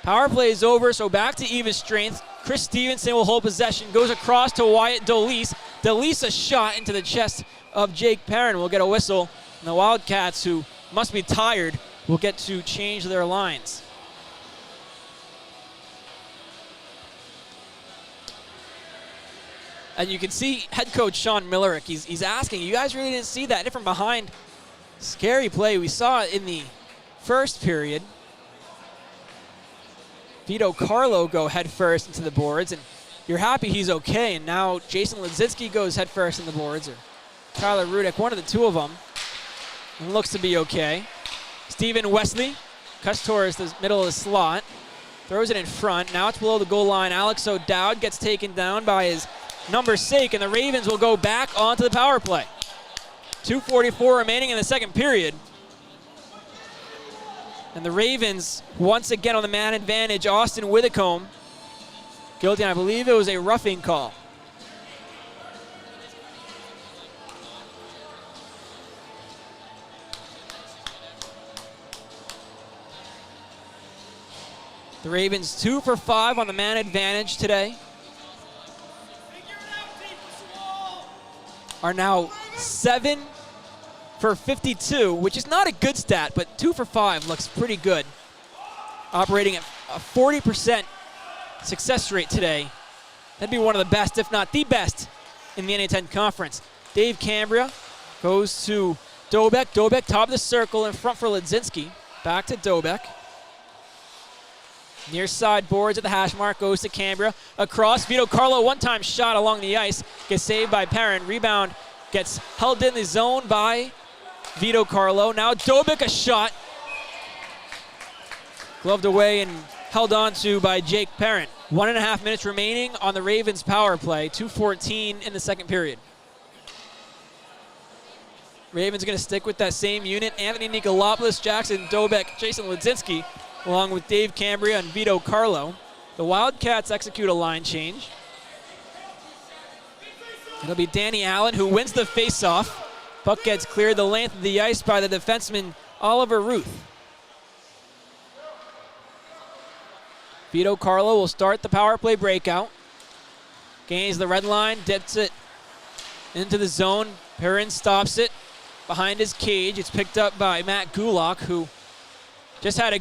Power play is over, so back to even strength. Chris Stevenson will hold possession. Goes across to Wyatt Dolis. Dolis a shot into the chest of Jake Perrin. Will get a whistle. And the Wildcats, who must be tired, will get to change their lines. And you can see head coach Sean Millerick, he's asking, you guys really didn't see that from behind. Scary play. We saw it in the first period. Vito Carlo go head first into the boards, and you're happy he's okay. And now Jason Ledzinski goes head first in the boards, or Tyler Rudek, one of the two of them, and looks to be okay. Stephen Wesley cuts towards the middle of the slot, throws it in front. Now it's below the goal line. Alex O'Dowd gets taken down by his number sake, and the Ravens will go back onto the power play. 2:44 remaining in the second period. And the Ravens, once again on the man advantage, Austin Withicombe, guilty, and I believe it was a roughing call. The Ravens 2 for 5 on the man advantage today. are now 7 for 52, which is not a good stat, but 2 for 5 looks pretty good. Operating at a 40% success rate today. That'd be one of the best, if not the best, in the NA10 conference. Dave Cambria goes to Dobek. Dobek top of the circle in front for Ledzinski. Back to Dobek. Near side boards at the hash mark, goes to Cambria. Across, Vito Carlo, one-time shot along the ice. Gets saved by Perrin. Rebound gets held in the zone by Vito Carlo. Now Dobek a shot. Gloved away and held on to by Jake Perrin. 1.5 minutes remaining on the Ravens power play. 2:14 in the second period. Ravens going to stick with that same unit. Anthony Nikolopoulos, Jackson Dobek, Jason Ledzinski, along with Dave Cambria and Vito Carlo. The Wildcats execute a line change. It'll be Danny Allen who wins the faceoff. Puck gets cleared the length of the ice by the defenseman Oliver Ruth. Vito Carlo will start the power play breakout. Gains the red line, dips it into the zone. Perrin stops it behind his cage. It's picked up by Matt Gulak, who just had a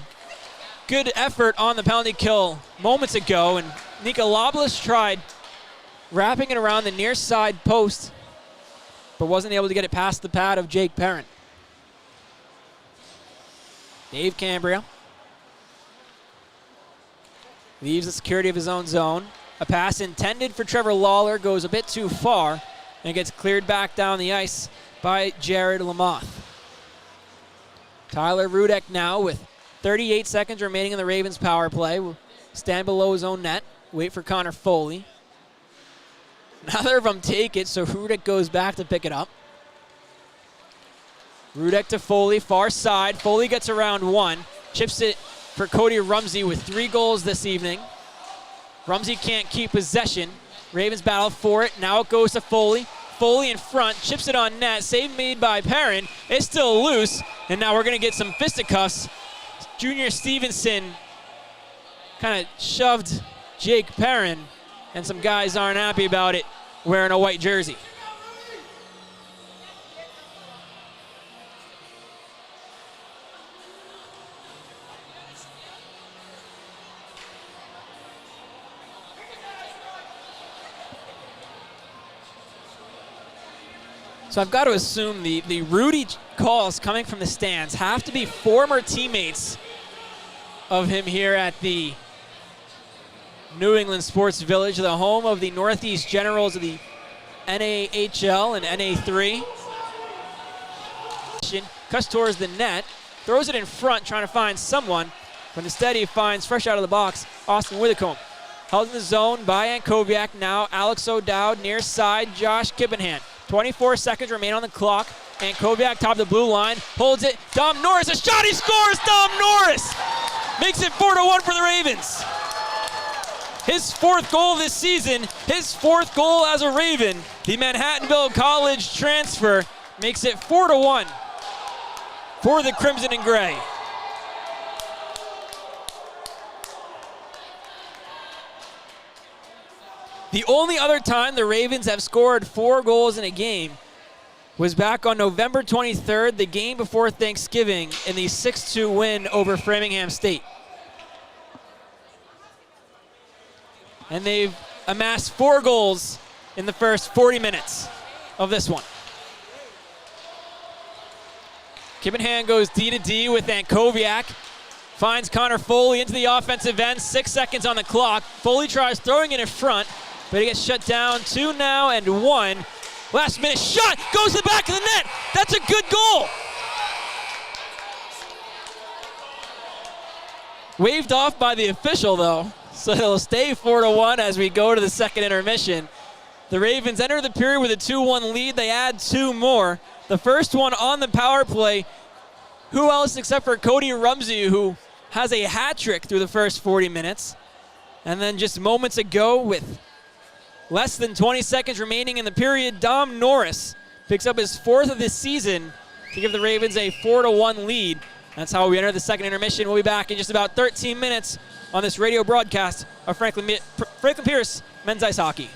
good effort on the penalty kill moments ago. And Nikolopoulos tried wrapping it around the near side post, but wasn't able to get it past the pad of Jake Perrin. Dave Cambria leaves the security of his own zone. A pass intended for Trevor Lawler goes a bit too far and gets cleared back down the ice by Jared Lamoth. Tyler Rudek now with 38 seconds remaining in the Ravens power play. Will stand below his own net, wait for Connor Foley. Neither of them take it, so Rudek goes back to pick it up. Rudek to Foley, far side. Foley gets around one, chips it for Cody Rumsey with 3 goals this evening. Rumsey can't keep possession. Ravens battle for it. Now it goes to Foley. Foley in front, chips it on net. Save made by Perrin. It's still loose, and now we're going to get some fisticuffs. Junior Stevenson kind of shoved Jake Perrin, and some guys aren't happy about it wearing a white jersey. So I've got to assume the Rudy calls coming from the stands have to be former teammates of him here at the New England Sports Village, the home of the Northeast Generals of the NAHL and NA3. Cuts towards the net, throws it in front, trying to find someone, but instead he finds, fresh out of the box, Austin Withicombe. Held in the zone by Ankoviak. Now Alex O'Dowd near side, Josh Kippenhand. 24 seconds remain on the clock. Ankoviak top of the blue line, holds it. Dom Norris, a shot, he scores! Dom Norris makes it 4-1 for the Ravens. His 4th goal this season, his 4th goal as a Raven. The Manhattanville College transfer makes it 4-1 for the Crimson and Gray. The only other time the Ravens have scored 4 goals in a game was back on November 23rd, the game before Thanksgiving, in the 6-2 win over Framingham State. And they've amassed 4 goals in the first 40 minutes of this one. Kippenhand goes D to D with Ankoviak. Finds Connor Foley into the offensive end. 6 seconds on the clock. Foley tries throwing it in front, but he gets shut down. 2 now and 1. Last minute shot goes to the back of the net. That's a good goal. Waved off by the official though, so it'll stay 4-1 as we go to the second intermission. The Ravens enter the period with a 2-1 lead. They add 2 more. The first one on the power play. Who else except for Cody Rumsey, who has a hat trick through the first 40 minutes. And then just moments ago, with less than 20 seconds remaining in the period, Dom Norris picks up his 4th of this season to give the Ravens a 4-1 lead. That's how we enter the second intermission. We'll be back in just about 13 minutes on this radio broadcast of Franklin Pierce Men's Ice Hockey.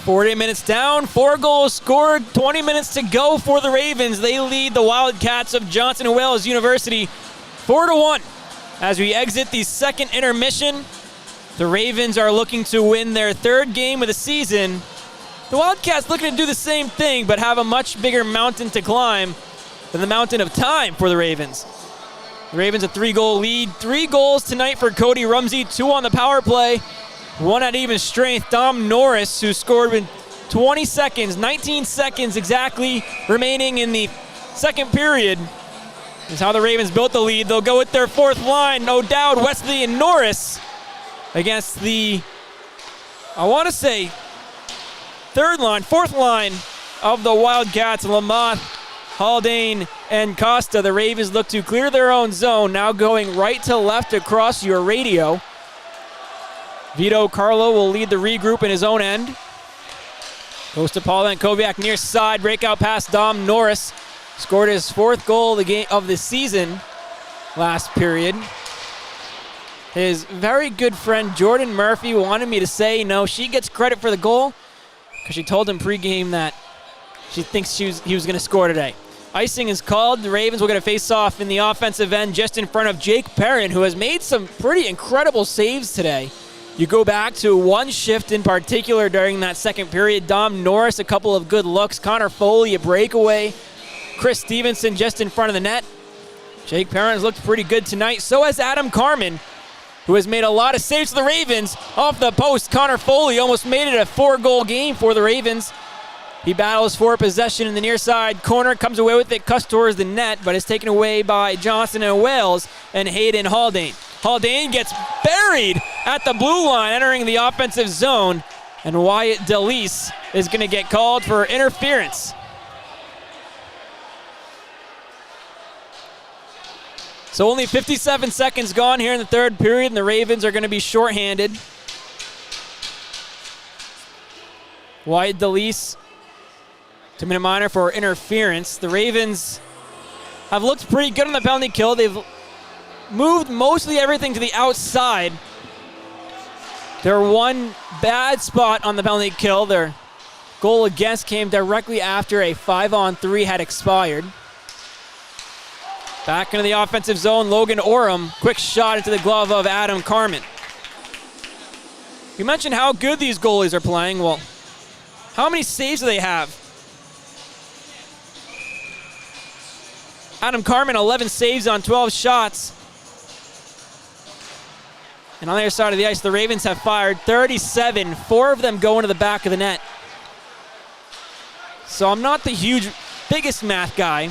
40 minutes down, 4 goals scored, 20 minutes to go for the Ravens. They lead the Wildcats of Johnson & Wales University 4-1. As we exit the second intermission, the Ravens are looking to win their 3rd game of the season. The Wildcats looking to do the same thing, but have a much bigger mountain to climb than the mountain of time for the Ravens. The Ravens a 3-goal lead. 3 goals tonight for Cody Rumsey, 2 on the power play, 1 at even strength. Dom Norris, who scored with 20 seconds, 19 seconds exactly remaining in the second period. Is how the Ravens built the lead. They'll go with their 4th line. O'Dowd, Wesley, and Norris against the, I want to say, 4th line of the Wildcats. Lamont, Haldane, and Costa. The Ravens look to clear their own zone, now going right to left across your radio. Vito Carlo will lead the regroup in his own end. Goes to Paul Koviak near side. Breakout pass, Dom Norris. Scored his 4th goal of the season last period. His very good friend Jordan Murphy wanted me to say no, she gets credit for the goal because she told him pregame that she thinks he was going to score today. Icing is called. The Ravens will get a face-off in the offensive end just in front of Jake Perrin, who has made some pretty incredible saves today. You go back to one shift in particular during that second period. Dom Norris, a couple of good looks. Connor Foley, a breakaway. Chris Stevenson just in front of the net. Jake Perrin has looked pretty good tonight. So has Adam Carmen, who has made a lot of saves for the Ravens. Off the post, Connor Foley almost made it a 4-goal game for the Ravens. He battles for possession in the near side corner, comes away with it, cuts towards the net, but is taken away by Johnson & Wales and Hayden Haldane. Haldane gets buried at the blue line, entering the offensive zone, and Wyatt DeLeese is going to get called for interference. So only 57 seconds gone here in the 3rd period, and the Ravens are going to be shorthanded. Wyatt DeLeese to minute minor for interference. The Ravens have looked pretty good on the penalty kill. They've moved mostly everything to the outside. Their one bad spot on the penalty kill, their goal against, came directly after a 5-on-3 had expired. Back into the offensive zone, Logan Oram. Quick shot into the glove of Adam Carmen. You mentioned how good these goalies are playing. Well, how many saves do they have? Adam Carmen, 11 saves on 12 shots. And on the other side of the ice, the Ravens have fired 37. 4 of them go into the back of the net. So I'm not the biggest math guy.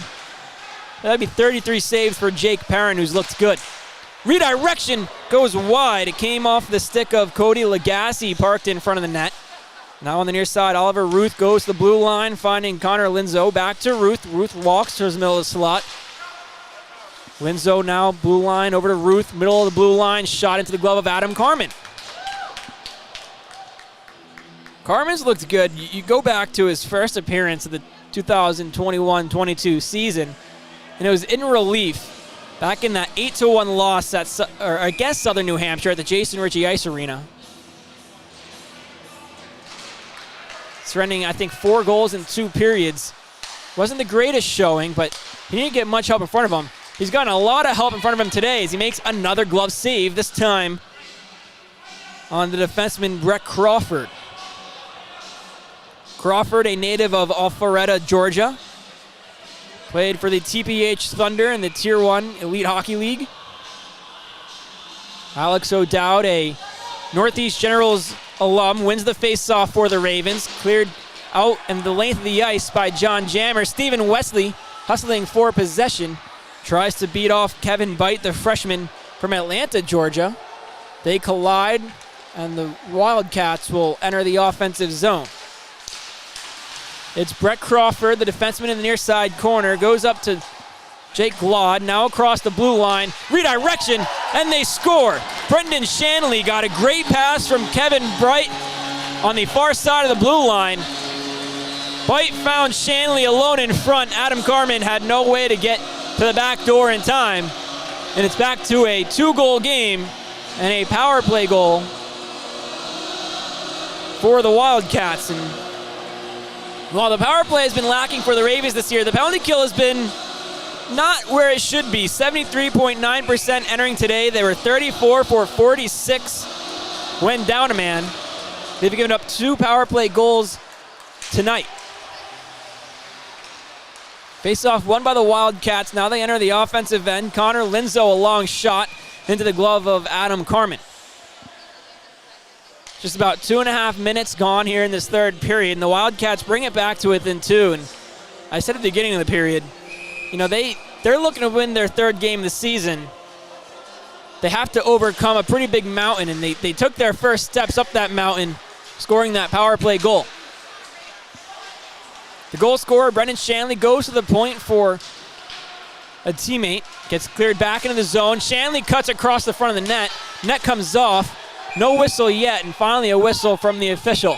That'd be 33 saves for Jake Perrin, who's looked good. Redirection goes wide. It came off the stick of Cody Lagasse, parked in front of the net. Now on the near side, Oliver Ruth goes to the blue line, finding Connor Linzo. Back to Ruth. Ruth walks towards the middle of the slot. Linzo now blue line over to Ruth, middle of the blue line, shot into the glove of Adam Carmen. Carmen's looked good. You go back to his first appearance of the 2021-22 season, and it was in relief back in that 8-1 loss at, Southern New Hampshire at the Jason Ritchie Ice Arena. Surrendering, I think, 4 goals in 2 periods. Wasn't the greatest showing, but he didn't get much help in front of him. He's gotten a lot of help in front of him today as he makes another glove save, this time on the defenseman Brett Crawford. Crawford, a native of Alpharetta, Georgia. Played for the TPH Thunder in the Tier 1 Elite Hockey League. Alex O'Dowd, a Northeast Generals alum, wins the faceoff for the Ravens. Cleared out in the length of the ice by John Jammer. Stephen Wesley, hustling for possession, tries to beat off Kevin Bite, the freshman from Atlanta, Georgia. They collide, and the Wildcats will enter the offensive zone. It's Brett Crawford, the defenseman in the near side corner, goes up to Jake Glaude, now across the blue line. Redirection, and they score. Brendan Shanley got a great pass from Kevin Bright on the far side of the blue line. Bite found Shanley alone in front. Adam Carmen had no way to get to the back door in time. And it's back to a 2-goal game and a power play goal for the Wildcats. And While the power play has been lacking for the Ravens this year, the penalty kill has been not where it should be. 73.9% entering today. They were 34 for 46 when down a man. They've given up 2 power play goals tonight. Face-off won by the Wildcats. Now they enter the offensive end. Connor Linzo, a long shot into the glove of Adam Carmen. Just about 2.5 minutes gone here in this third period, and the Wildcats bring it back to within 2. And I said at the beginning of the period, you know, they're looking to win their third game of the season. They have to overcome a pretty big mountain, and they took their first steps up that mountain, scoring that power play goal. The goal scorer, Brendan Shanley, goes to the point for a teammate. Gets cleared back into the zone. Shanley cuts across the front of the net. Net comes off. No whistle yet, and finally a whistle from the official.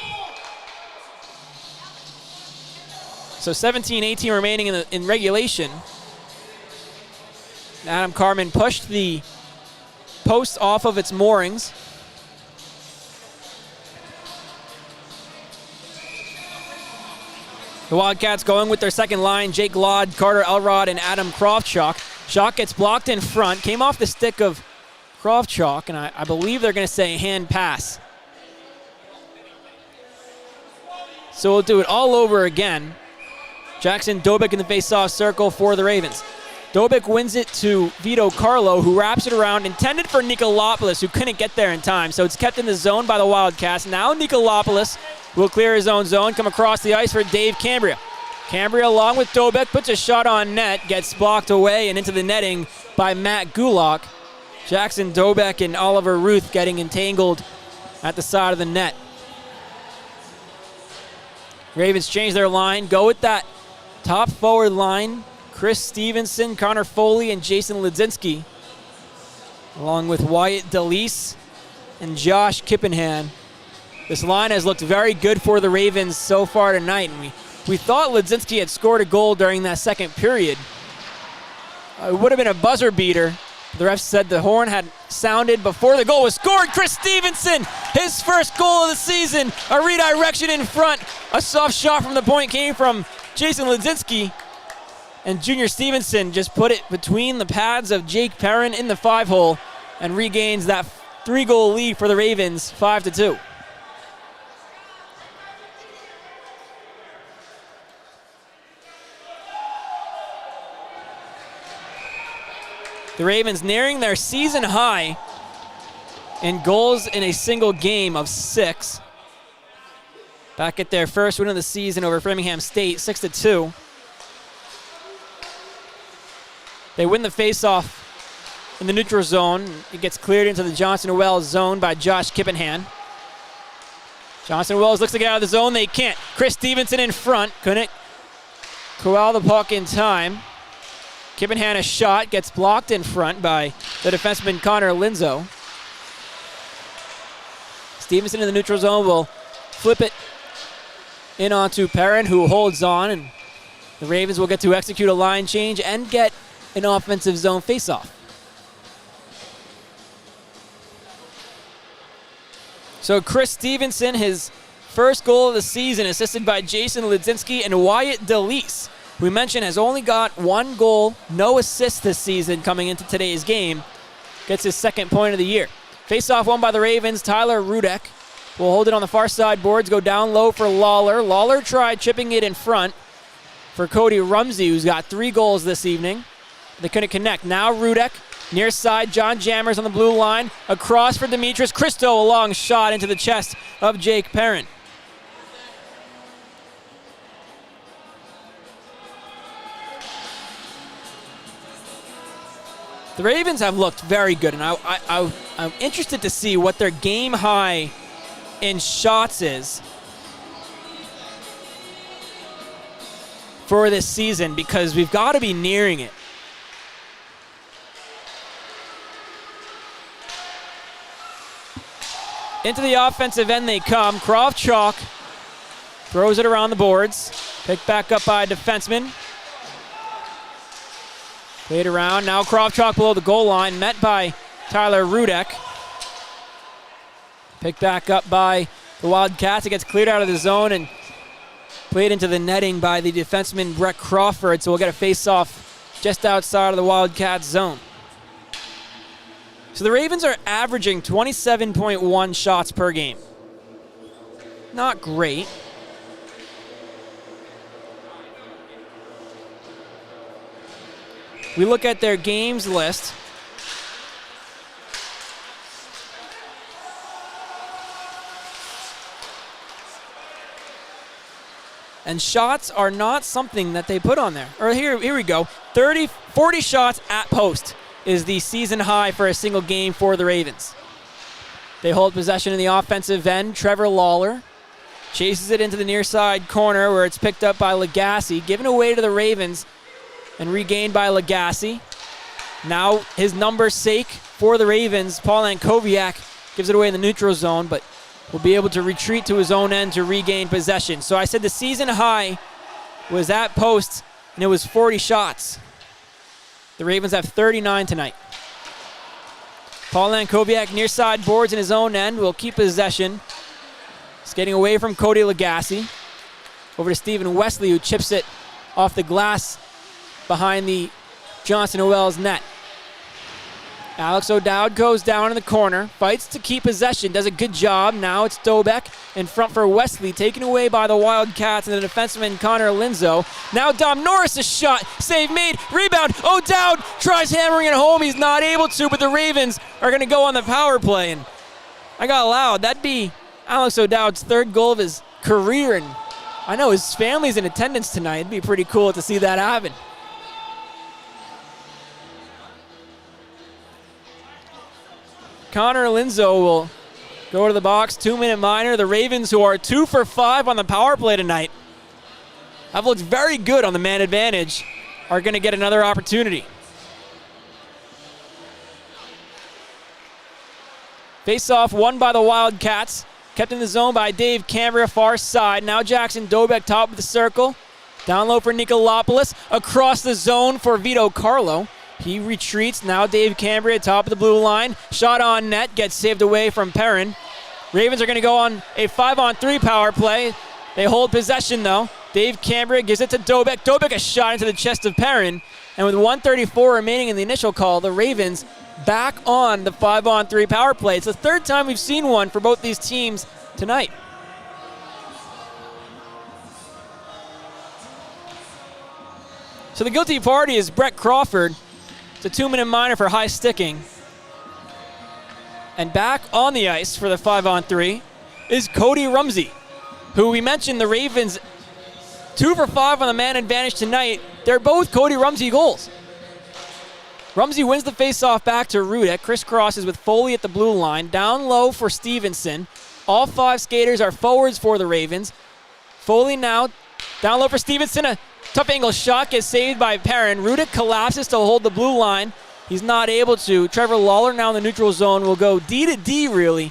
So 17-18 remaining in regulation. Adam Carmen pushed the post off of its moorings. The Wildcats going with their second line, Jake Laud, Carter Elrod, and Adam Krofchuk. Shock gets blocked in front, came off the stick of Krofchuk, and I believe they're going to say hand pass. So we'll do it all over again. Jackson Dobik in the face-off circle for the Ravens. Dobik wins it to Vito Carlo, who wraps it around, intended for Nikolopoulos, who couldn't get there in time. So it's kept in the zone by the Wildcats. Now Nikolopoulos will clear his own zone, come across the ice for Dave Cambria. Cambria, along with Dobik, puts a shot on net, gets blocked away and into the netting by Matt Gulak. Jackson Dobik and Oliver Ruth getting entangled at the side of the net. Ravens change their line, go with that top forward line. Chris Stevenson, Connor Foley, and Jason Ledzinski, along with Wyatt DeLeese and Josh Kippenhan. This line has looked very good for the Ravens so far tonight, and we thought Ledzinski had scored a goal during that second period. It would have been a buzzer beater. The ref said the horn had sounded before the goal was scored. Chris Stevenson, his first goal of the season. A redirection in front. A soft shot from the point came from Jason Ledzinski. And Junior Stevenson just put it between the pads of Jake Perrin in the 5-hole and regains that 3-goal lead for the Ravens, 5-2. The Ravens nearing their season high in goals in a single game of 6. Back at their first win of the season over Framingham State, 6-2. They win the faceoff in the neutral zone. It gets cleared into the Johnson Wells zone by Josh Kippenhan. Johnson Wells looks to get out of the zone. They can't. Chris Stevenson in front. Couldn't corral the puck in time. Kippenhan a shot. Gets blocked in front by the defenseman Connor Linzo. Stevenson in the neutral zone will flip it in onto Perrin, who holds on, and the Ravens will get to execute a line change and get an offensive zone faceoff. So Chris Stevenson, his first goal of the season, assisted by Jason Ledzinski and Wyatt DeLeese, who we mentioned has only got 1 goal, no assists this season coming into today's game, gets his second point of the year. Faceoff won by the Ravens. Tyler Rudek will hold it on the far side boards, go down low for Lawler. Lawler tried chipping it in front for Cody Rumsey, who's got 3 goals this evening. They couldn't connect. Now Rudek, near side, John Jammers on the blue line. Across for Demetrius Christo, a long shot into the chest of Jake Perrin. The Ravens have looked very good, and I'm interested to see what their game high in shots is for this season, because we've got to be nearing it. Into the offensive end they come. Krofchuk throws it around the boards. Picked back up by a defenseman. Played around. Now Krofchuk below the goal line. Met by Tyler Rudek. Picked back up by the Wildcats. It gets cleared out of the zone, and Played into the netting by the defenseman Brett Crawford, so we'll get a face-off just outside of the Wildcats zone. So the Ravens are averaging 27.1 shots per game. Not great. We look at their games list. And shots are not something that they put on there. Or here we go. 40 shots at post is the season high for a single game for the Ravens. They hold possession in the offensive end. Trevor Lawler chases it into the near side corner where it's picked up by Lagasse, given away to the Ravens and regained by Lagasse. Now his number's sake for the Ravens. Paul Ankoviak gives it away in the neutral zone, but will be able to retreat to his own end to regain possession. So I said the season high was at post, and it was 40 shots. The Ravens have 39 tonight. Paul Ankoviak near side boards in his own end, will keep possession. Skating away from Cody Lagasse. Over to Stephen Wesley, who chips it off the glass behind the Johnson Wells net. Alex O'Dowd goes down in the corner, fights to keep possession, does a good job. Now it's Dobek in front for Wesley, taken away by the Wildcats and the defenseman Connor Linzo. Now Dom Norris, a shot, save made, rebound. O'Dowd tries hammering it home, he's not able to, but the Ravens are going to go on the power play. And I got loud, that'd be Alex O'Dowd's third goal of his career, and I know his family's in attendance tonight. It'd be pretty cool to see that happen. Connor Linzo will go to the box, 2-minute minor. The Ravens, who are 2 for 5 on the power play tonight, have looked very good on the man advantage, are going to get another opportunity. Face-off won by the Wildcats. Kept in the zone by Dave Cambria, far side. Now Jackson Dobek, top of the circle. Down low for Nikolopoulos. Across the zone for Vito Carlo. He retreats. Now Dave Cambria, top of the blue line. Shot on net, gets saved away from Perrin. Ravens are going to go on a 5-on-3 power play. They hold possession, though. Dave Cambria gives it to Dobek. Dobek, a shot into the chest of Perrin. And with 1:34 remaining in the initial call, the Ravens back on the 5-on-3 power play. It's the third time we've seen one for both these teams tonight. So the guilty party is Brett Crawford. It's a 2-minute minor for high sticking. And back on the ice for the 5-on-3 is Cody Rumsey, who we mentioned the Ravens 2 for 5 on the man advantage tonight. They're both Cody Rumsey goals. Rumsey wins the faceoff back to Rudek. Crisscrosses with Foley at the blue line. Down low for Stevenson. All 5 skaters are forwards for the Ravens. Foley now down low for Stevenson. A tough angle shot gets saved by Perrin. Rudek collapses to hold the blue line. He's not able to. Trevor Lawler now in the neutral zone will go D to D really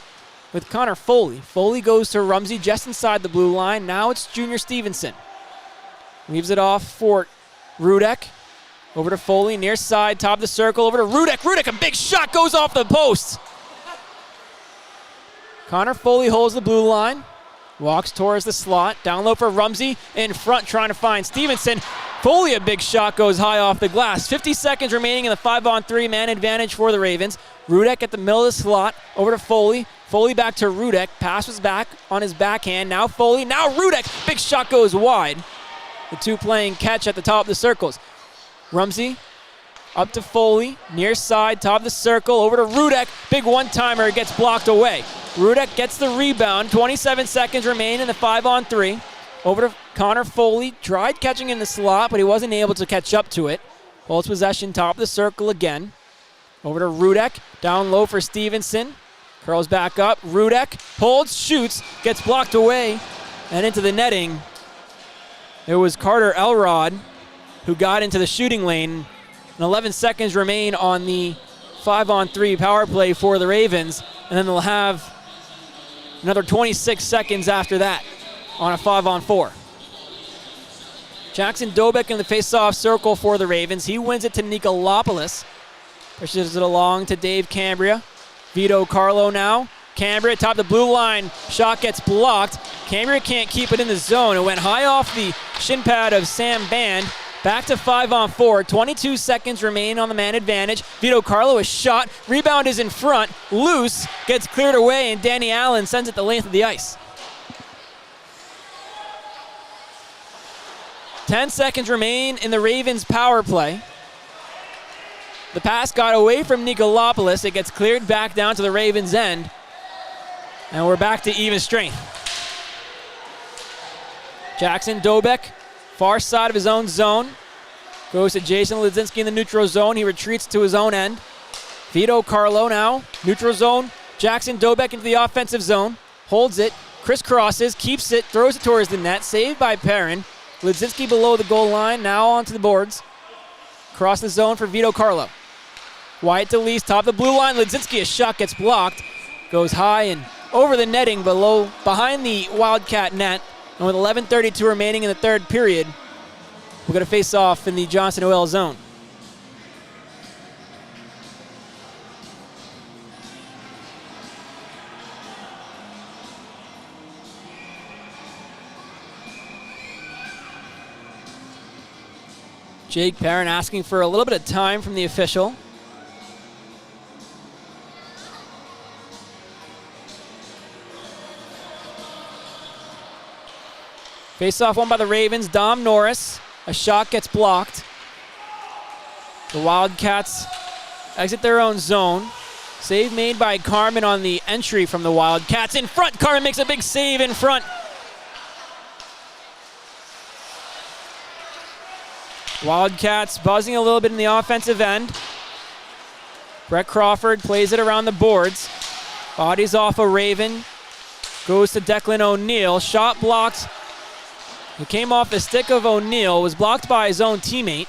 with Connor Foley. Foley goes to Rumsey just inside the blue line. Now it's Junior Stevenson. Leaves it off for Rudek. Over to Foley, near side, top of the circle, over to Rudek. Rudek, a big shot, goes off the post. Connor Foley holds the blue line, walks towards the slot, down low for Rumsey, in front trying to find Stevenson. Foley, a big shot, goes high off the glass. 50 seconds remaining in the 5-on-3 man advantage for the Ravens. Rudek at the middle of the slot, over to Foley. Foley back to Rudek, passes back on his backhand. Now Foley, now Rudek, big shot goes wide. The two playing catch at the top of the circles. Rumsey up to Foley, near side, top of the circle, over to Rudek. Big one-timer, it gets blocked away. Rudek gets the rebound, 27 seconds remain in the 5-on-3. Over to Connor Foley, tried catching in the slot, but he wasn't able to catch up to it. Holds possession, top of the circle again. Over to Rudek, down low for Stevenson. Curls back up, Rudek holds, shoots, gets blocked away, and into the netting. It was Carter Elrod who got into the shooting lane. And 11 seconds remain on the 5-on-3 power play for the Ravens. And then they'll have another 26 seconds after that on a 5-on-4. Jackson Dobek in the face-off circle for the Ravens. He wins it to Nikolopoulos. Pushes it along to Dave Cambria. Vito Carlo now Cambria top the blue line. Shot gets blocked. Cambria can't keep it in the zone. It went high off the shin pad of Sam Band. Back to 5-on-4. 22 seconds remain on the man advantage. Vito Carlo is shot. Rebound is in front. Loose. Gets cleared away, and Danny Allen sends it the length of the ice. 10 seconds remain in the Ravens power play. The pass got away from Nikolopoulos. It gets cleared back down to the Ravens' end. And we're back to even strength. Jackson Dobek, far side of his own zone. Goes to Jason Ledzinski in the neutral zone. He retreats to his own end. Vito Carlo now, neutral zone. Jackson Dobek into the offensive zone. Holds it, crisscrosses, keeps it, throws it towards the net. Saved by Perrin. Ledzinski below the goal line, now onto the boards. Cross the zone for Vito Carlo. Wyatt DeLeese, top of the blue line. Ledzinski, a shot gets blocked. Goes high and over the netting behind the Wildcat net. And with 11:32 remaining in the third period, we're going to face off in the Johnson Noel zone. Jake Perrin asking for a little bit of time from the official. Face-off won by the Ravens. Dom Norris. A shot gets blocked. The Wildcats exit their own zone. Save made by Carmen on the entry from the Wildcats. In front, Carmen makes a big save in front. Wildcats buzzing a little bit in the offensive end. Brett Crawford plays it around the boards. Bodies off a Raven. Goes to Declan O'Neill. Shot blocked. It came off the stick of O'Neill, was blocked by his own teammate.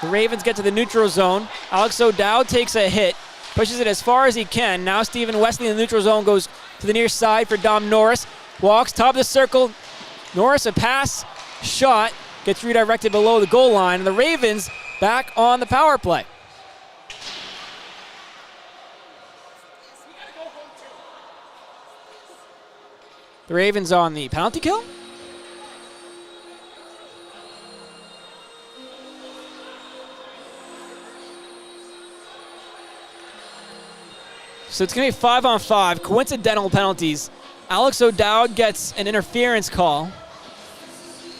The Ravens get to the neutral zone. Alex O'Dowd takes a hit, pushes it as far as he can. Now Stephen Wesley in the neutral zone goes to the near side for Dom Norris. Walks, top of the circle. Norris, a pass, shot, gets redirected below the goal line. And the Ravens back on the power play. The Ravens on the penalty kill. So it's going to be 5-on-5, coincidental penalties. Alex O'Dowd gets an interference call.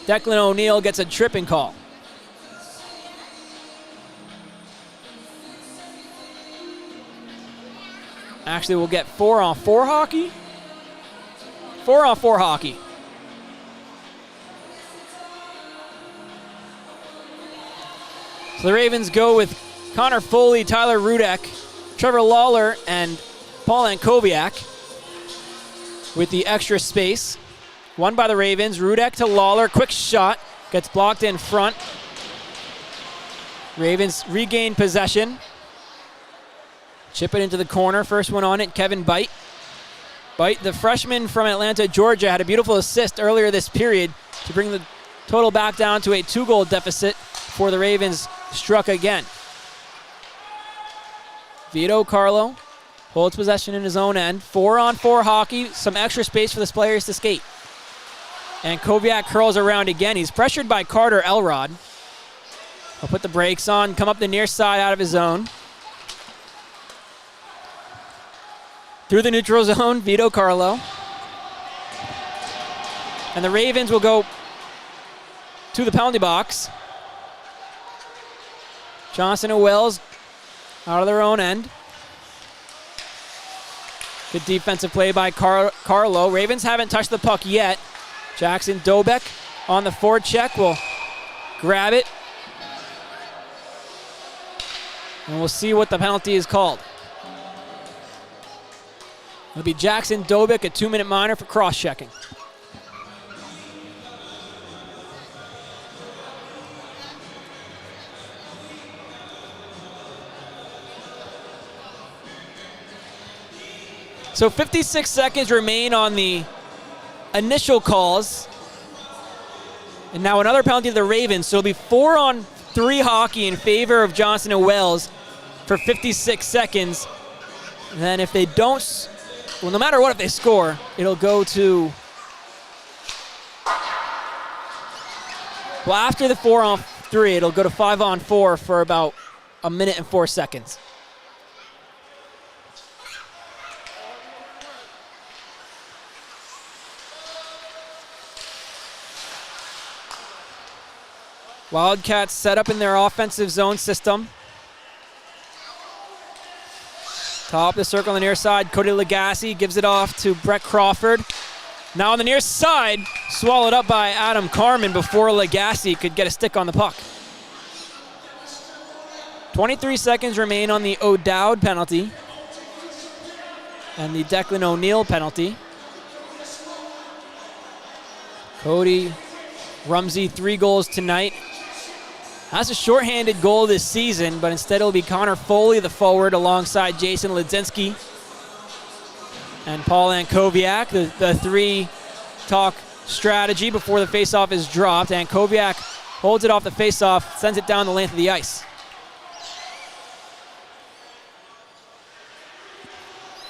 Declan O'Neill gets a tripping call. Actually, we'll get 4-on-4 hockey. 4-on-4 hockey. So the Ravens go with Connor Foley, Tyler Rudek, Trevor Lawler, and Paul Ankoviak with the extra space. Won by the Ravens. Rudek to Lawler. Quick shot. Gets blocked in front. Ravens regain possession. Chip it into the corner. First one on it, Kevin Bite. Bite, the freshman from Atlanta, Georgia, had a beautiful assist earlier this period to bring the total back down to a 2-goal deficit before the Ravens struck again. Vito Carlo holds possession in his own end. 4-on-4 hockey, some extra space for the players to skate. And Koviak curls around again. He's pressured by Carter Elrod. He'll put the brakes on, come up the near side out of his zone. Through the neutral zone, Vito Carlo. And the Ravens will go to the penalty box. Johnson and Wells out of their own end. Good defensive play by Carlo. Ravens haven't touched the puck yet. Jackson Dobek on the forecheck will grab it. And we'll see what the penalty is called. It'll be Jackson Dobek, a 2-minute minor for cross-checking. So 56 seconds remain on the initial calls. And now another penalty to the Ravens. So it'll be 4-on-3 hockey in favor of Johnson and Wells for 56 seconds. And then if they don't well, no matter what, if they score, it'll go to, well, after the 4-on-3, it'll go to 5-on-4 for about a minute and 4 seconds. Wildcats set up in their offensive zone system. Top of the circle on the near side, Cody Legassi gives it off to Brett Crawford. Now on the near side, swallowed up by Adam Carmen before Legassi could get a stick on the puck. 23 seconds remain on the O'Dowd penalty and the Declan O'Neill penalty. Cody Rumsey, 3 goals tonight. Has a shorthanded goal this season, but instead it'll be Connor Foley, the forward, alongside Jason Ledzinski and Paul Ankoviak. The 3-talk strategy before the faceoff is dropped. Ankoviak holds it off the faceoff, sends it down the length of the ice.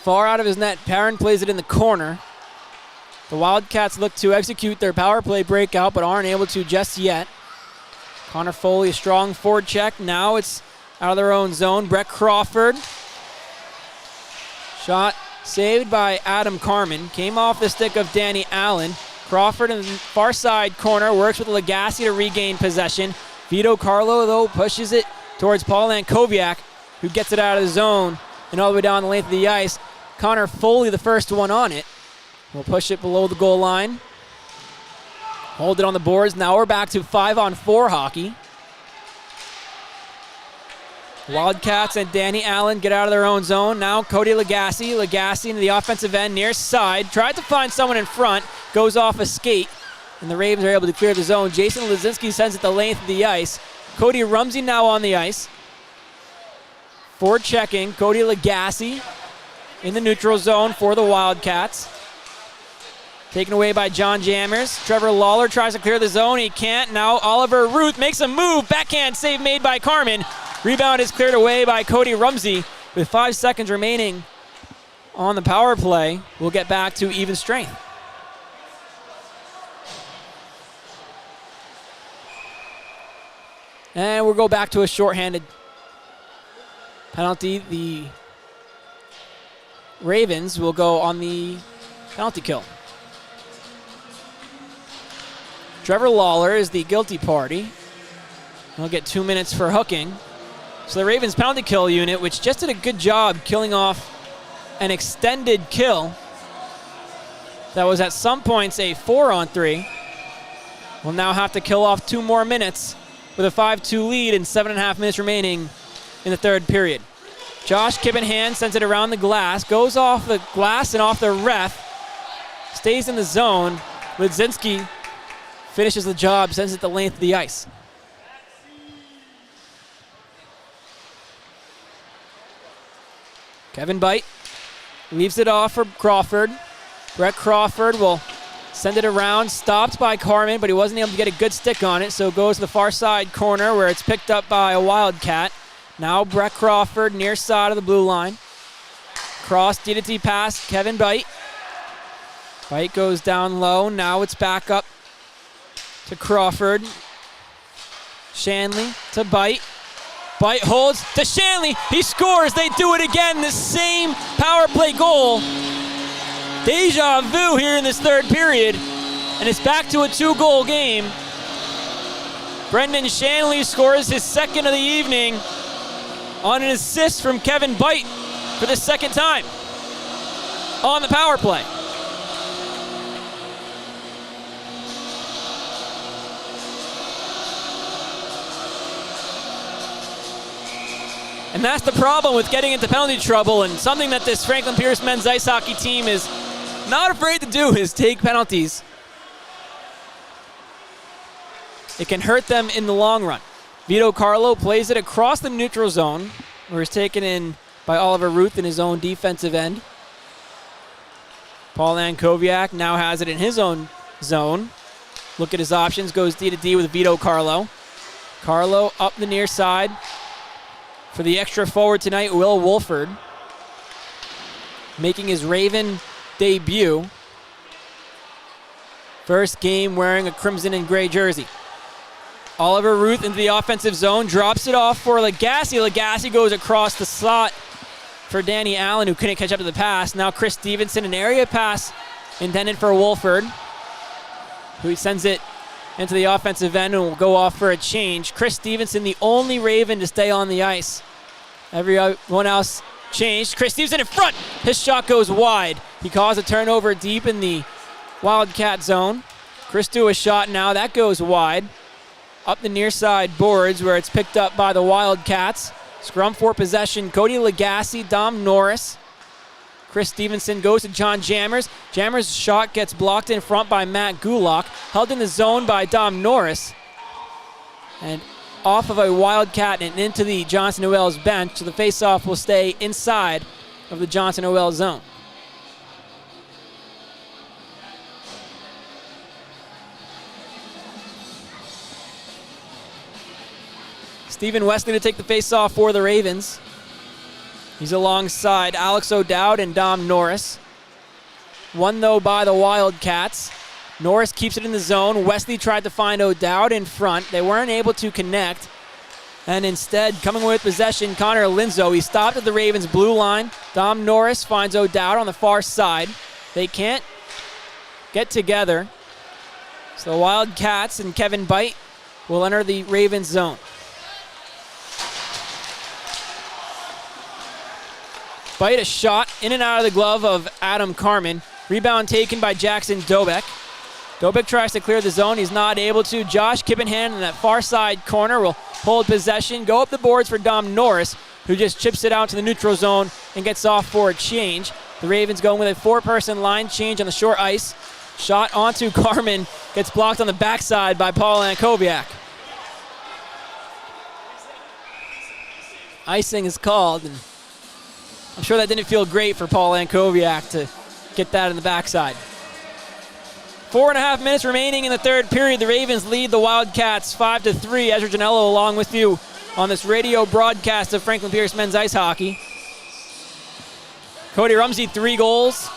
Far out of his net, Perrin plays it in the corner. The Wildcats look to execute their power play breakout, but aren't able to just yet. Connor Foley, a strong forward check. Now it's out of their own zone. Brett Crawford. Shot saved by Adam Carmen. Came off the stick of Danny Allen. Crawford in the far side corner works with Legassi to regain possession. Vito Carlo, though, pushes it towards Paul Ankoviak, who gets it out of the zone and all the way down the length of the ice. Connor Foley, the first one on it, will push it below the goal line. Hold it on the boards. Now we're back to 5-on-4 hockey. Wildcats and Danny Allen get out of their own zone. Now Cody Legassi. Legassi into the offensive end, near side. Tried to find someone in front. Goes off a skate. And the Ravens are able to clear the zone. Jason Ledzinski sends it the length of the ice. Cody Rumsey now on the ice. Forward checking. Cody Legassi in the neutral zone for the Wildcats. Taken away by John Jammers. Trevor Lawler tries to clear the zone. He can't. Now Oliver Ruth makes a move. Backhand save made by Carmen. Rebound is cleared away by Cody Rumsey with 5 seconds remaining on the power play. We'll get back to even strength. And we'll go back to a shorthanded penalty. The Ravens will go on the penalty kill. Trevor Lawler is the guilty party. He'll get 2 minutes for hooking. So the Ravens penalty kill unit, which just did a good job killing off an extended kill that was at some points a 4-on-3, will now have to kill off 2 more minutes with a 5-2 lead and 7.5 minutes remaining in the third period. Josh Kibbenhand sends it around the glass, goes off the glass and off the ref, stays in the zone. Ledzinski finishes the job, sends it the length of the ice. Kevin Byte leaves it off for Crawford. Brett Crawford will send it around, stopped by Carmen, but he wasn't able to get a good stick on it, so it goes to the far side corner where it's picked up by a Wildcat. Now Brett Crawford near side of the blue line. Cross DDT pass, Kevin Byte. Byte goes down low, now it's back up to Crawford. Shanley to Byte. Byte holds to Shanley. He scores. They do it again. The same power play goal. Deja vu here in this third period. And it's back to a 2-goal game. Brendan Shanley scores his second of the evening on an assist from Kevin Byte for the second time on the power play. And that's the problem with getting into penalty trouble, and something that this Franklin Pierce men's ice hockey team is not afraid to do is take penalties. It can hurt them in the long run. Vito Carlo plays it across the neutral zone, where it's taken in by Oliver Ruth in his own defensive end. Paul Ankoviak now has it in his own zone. Look at his options, goes D-to-D with Vito Carlo. Carlo up the near side. For the extra forward tonight, Will Wolford. making his Raven debut. First game wearing a crimson and gray jersey. Oliver Ruth into the offensive zone, drops it off for Lagasse. Lagasse goes across the slot for Danny Allen, who couldn't catch up to the pass. Now Chris Stevenson, an area pass intended for Wolford, who sends it into the offensive end and will go off for a change. Chris Stevenson, the only Raven to stay on the ice. Everyone else changed. Chris Stevenson in front. His shot goes wide. He caused a turnover deep in the Wildcat zone. Chris do a shot now. That goes wide. Up the near side boards where it's picked up by the Wildcats. Scrum for possession. Cody Lagasse, Dom Norris. Chris Stevenson goes to John Jammers. Jammers' shot gets blocked in front by Matt Gulak. Held in the zone by Dom Norris. And off of a Wildcat and into the Johnson Noel's bench. So the faceoff will stay inside of the Johnson Noel zone. Stephen Wesley to take the faceoff for the Ravens. He's alongside Alex O'Dowd and Dom Norris. Won, though, by the Wildcats. Norris keeps it in the zone. Wesley tried to find O'Dowd in front. They weren't able to connect. And instead, coming with possession, Connor Linzo. He stopped at the Ravens' blue line. Dom Norris finds O'Dowd on the far side. They can't get together. So the Wildcats and Kevin Byte will enter the Ravens' zone. Byte, a shot in and out of the glove of Adam Carmen. Rebound taken by Jackson Dobek. Dobek tries to clear the zone. He's not able to. Josh Kippenhand in that far side corner will hold possession. Go up the boards for Dom Norris, who just chips it out to the neutral zone and gets off for a change. The Ravens going with a four-person line change on the short ice. Shot onto Carmen. Gets blocked on the backside by Paul Ankoviak. Icing is called, and I'm sure that didn't feel great for Paul Ankoviak to get that in the backside. 4.5 minutes remaining in the third period. The Ravens lead the Wildcats 5-3. Ezra Janello along with you on this radio broadcast of Franklin Pierce men's ice hockey. Cody Rumsey, 3 goals.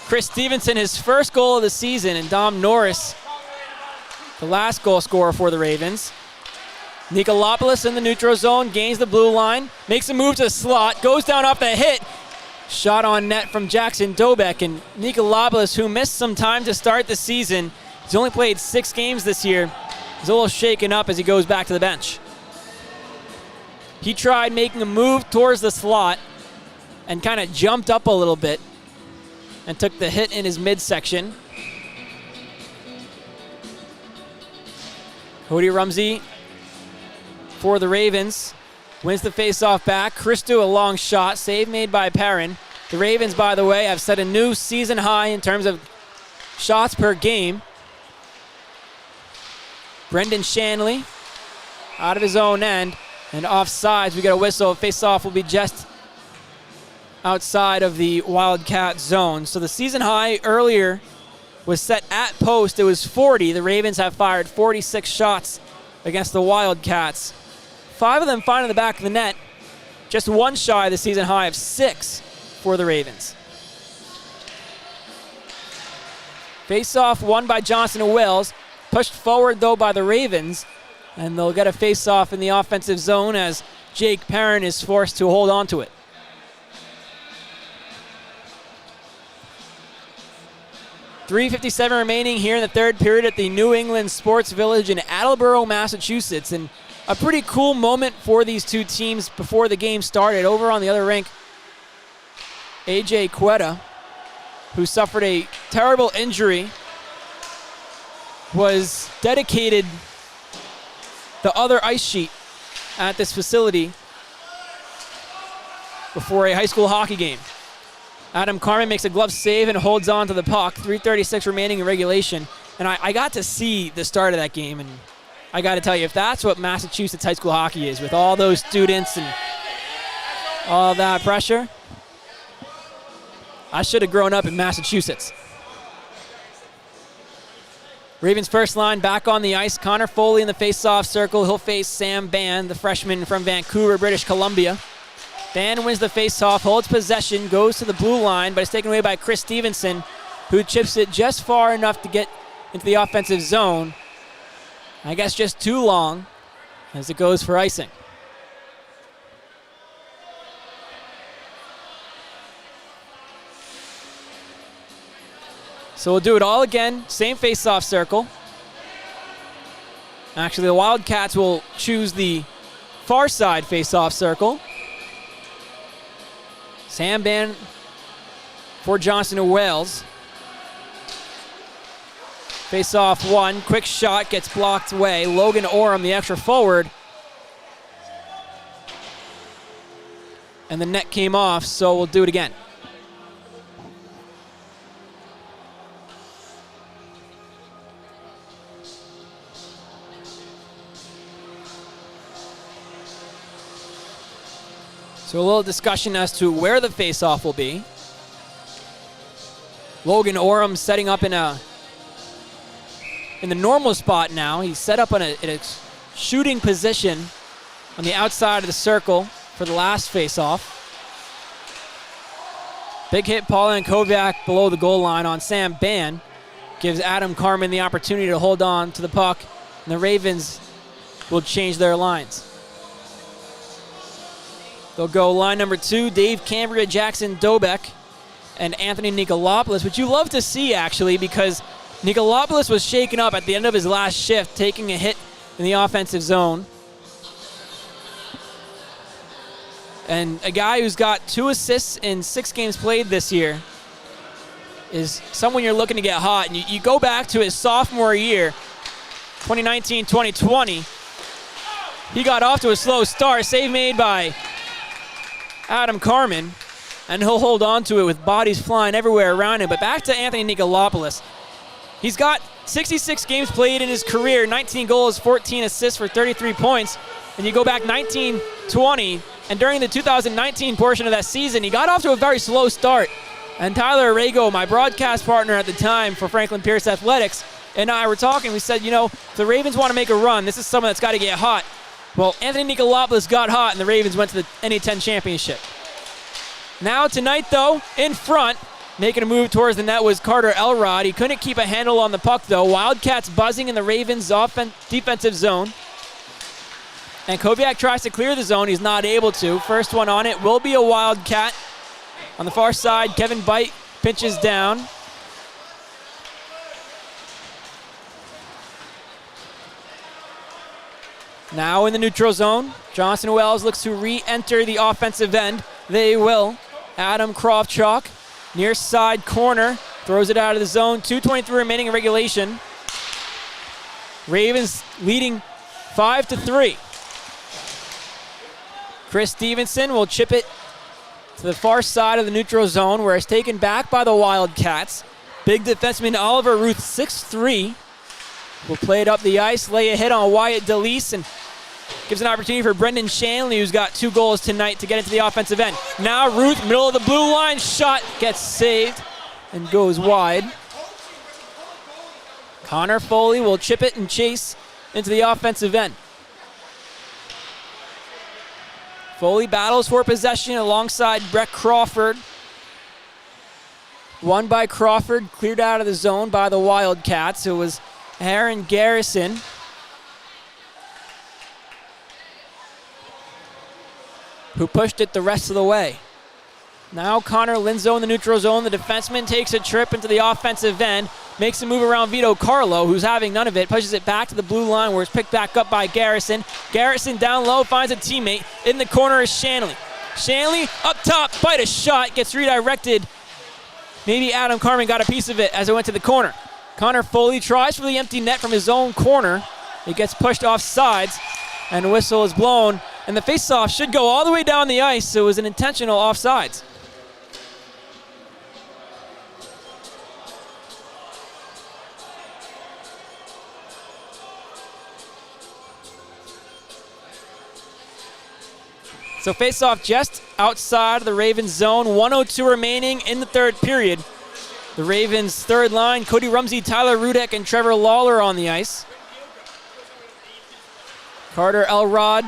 Chris Stevenson, his first goal of the season, and Dom Norris, the last goal scorer for the Ravens. Nikolopoulos in the neutral zone, gains the blue line, makes a move to the slot, goes down off the hit. Shot on net from Jackson Dobek, and Nikolopoulos, who missed some time to start the season, he's only played 6 games this year. He's a little shaken up as he goes back to the bench. He tried making a move towards the slot and kind of jumped up a little bit and took the hit in his midsection. Cody Rumsey for the Ravens wins the faceoff back. Christou, a long shot, save made by Perrin. The Ravens, by the way, have set a new season high in terms of shots per game. Brendan Shanley out of his own end, and offsides. We get a whistle. Faceoff will be just outside of the Wildcat zone. So the season high earlier was set at post. It was 40. The Ravens have fired 46 shots against the Wildcats. 5 of them finding the back of the net. Just one shy of the season high of 6 for the Ravens. Face-off won by Johnson and Wills. Pushed forward, though, by the Ravens. And they'll get a face-off in the offensive zone as Jake Perrin is forced to hold on to it. .357 remaining here in the third period at the New England Sports Village in Attleboro, Massachusetts. And a pretty cool moment for these two teams before the game started. Over on the other rink, AJ Quetta, who suffered a terrible injury, was dedicated the other ice sheet at this facility before a high school hockey game. Adam Carmen makes a glove save and holds on to the puck. 3:36 remaining in regulation. And I got to see the start of that game, and I got to tell you, if that's what Massachusetts high school hockey is, with all those students and all that pressure, I should have grown up in Massachusetts. Ravens first line back on the ice. Connor Foley in the face-off circle. He'll face Sam Band, the freshman from Vancouver, British Columbia. Ban wins the face-off, holds possession, goes to the blue line, but it's taken away by Chris Stevenson, who chips it just far enough to get into the offensive zone. I guess just too long as it goes for icing. So we'll do it all again, same face-off circle. Actually, the Wildcats will choose the far side face-off circle. Sam Ban for Johnson of Wales. Face-off one, quick shot gets blocked away. Logan Oram, the extra forward. And the net came off, so we'll do it again. So a little discussion as to where the face-off will be. Logan Oram setting up in the normal spot now. He's set up in a shooting position on the outside of the circle for the last face-off. Big hit, Paula and Kovac below the goal line on Sam Ban. Gives Adam Carmen the opportunity to hold on to the puck, and the Ravens will change their lines. They'll go line number 2, Dave Cambria, Jackson Dobek, and Anthony Nikolopoulos, which you love to see, actually, because Nikolopoulos was shaken up at the end of his last shift, taking a hit in the offensive zone. And a guy who's got 2 assists in 6 games played this year is someone you're looking to get hot. And you go back to his sophomore year, 2019-2020. He got off to a slow start, save made by Adam Carmen, and he'll hold on to it with bodies flying everywhere around him. But back to Anthony Nikolopoulos. He's got 66 games played in his career, 19 goals, 14 assists for 33 points. And you go back 19-20, and during the 2019 portion of that season, he got off to a very slow start. And Tyler Arago, my broadcast partner at the time for Franklin Pierce Athletics, and I were talking. We said, if the Ravens want to make a run, this is someone that's got to get hot. Well, Anthony Nikolopoulos got hot, and the Ravens went to the NA10 championship. Now tonight, though, in front, making a move towards the net was Carter Elrod. He couldn't keep a handle on the puck, though. Wildcats buzzing in the Ravens' defensive zone. And Kovac tries to clear the zone. He's not able to. First one on it will be a Wildcat. On the far side, Kevin Byte pinches down. Now in the neutral zone, Johnson Wells looks to re-enter the offensive end. They will. Adam Kravchuk, near side corner, throws it out of the zone. 2:23 remaining in regulation. Ravens leading 5-3. Chris Stevenson will chip it to the far side of the neutral zone, where it's taken back by the Wildcats. Big defenseman Oliver Ruth, 6'3", will play it up the ice, lay a hit on Wyatt DeLeese, and gives an opportunity for Brendan Shanley, who's got 2 goals tonight, to get into the offensive end. Now Ruth, middle of the blue line, shot gets saved and goes wide. Connor Foley will chip it and chase into the offensive end. Foley battles for possession alongside Brett Crawford. Won by Crawford, cleared out of the zone by the Wildcats. It was Aaron Garrison who pushed it the rest of the way. Now Connor Linzo in the neutral zone. The defenseman takes a trip into the offensive end, makes a move around Vito Carlo, who's having none of it, pushes it back to the blue line where it's picked back up by Garrison. Garrison down low, finds a teammate. In the corner is Shanley. Shanley up top, bite a shot, gets redirected. Maybe Adam Carmen got a piece of it as it went to the corner. Connor Foley tries for the empty net from his own corner. It gets pushed off sides, and the whistle is blown. And the faceoff should go all the way down the ice, so it was an intentional offsides. So face-off just outside of the Ravens zone. 1:02 remaining in the third period. The Ravens' third line, Cody Rumsey, Tyler Rudek, and Trevor Lawler on the ice. Carter Elrod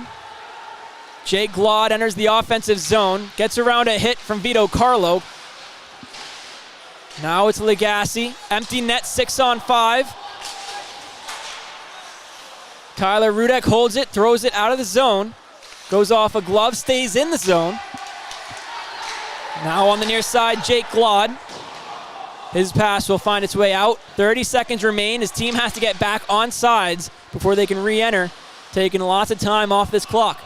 Jake Glaude enters the offensive zone, gets around a hit from Vito Carlo. Now it's Legassi, empty net, 6-on-5. Tyler Rudek holds it, throws it out of the zone. Goes off a glove, stays in the zone. Now on the near side, Jake Glaude. His pass will find its way out. 30 seconds remain. His team has to get back on sides before they can re-enter, taking lots of time off this clock.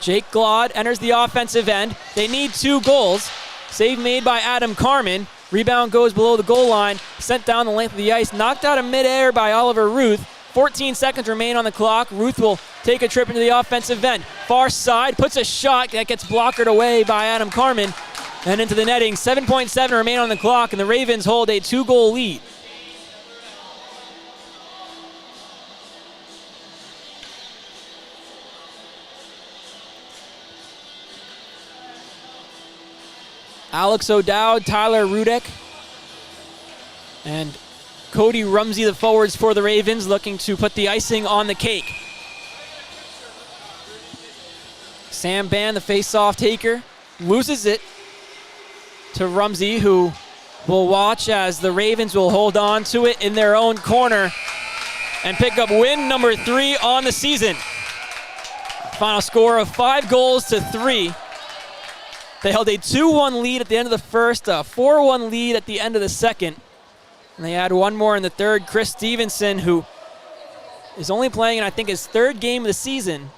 Jake Glaude enters the offensive end. They need 2 goals. Save made by Adam Carmen. Rebound goes below the goal line, sent down the length of the ice, knocked out of midair by Oliver Ruth. 14 seconds remain on the clock. Ruth will take a trip into the offensive end. Far side, puts a shot that gets blockered away by Adam Carmen and into the netting. 7.7 remain on the clock, and the Ravens hold a 2-goal lead. Alex O'Dowd, Tyler Rudek, and Cody Rumsey, the forwards for the Ravens, looking to put the icing on the cake. Sam Bann, the face-off taker, loses it to Rumsey, who will watch as the Ravens will hold on to it in their own corner and pick up win number 3 on the season. Final score of 5-3. They held a 2-1 lead at the end of the first, a 4-1 lead at the end of the second. And they had one more in the third. Chris Stevenson, who is only playing in, I think, his 3rd game of the season,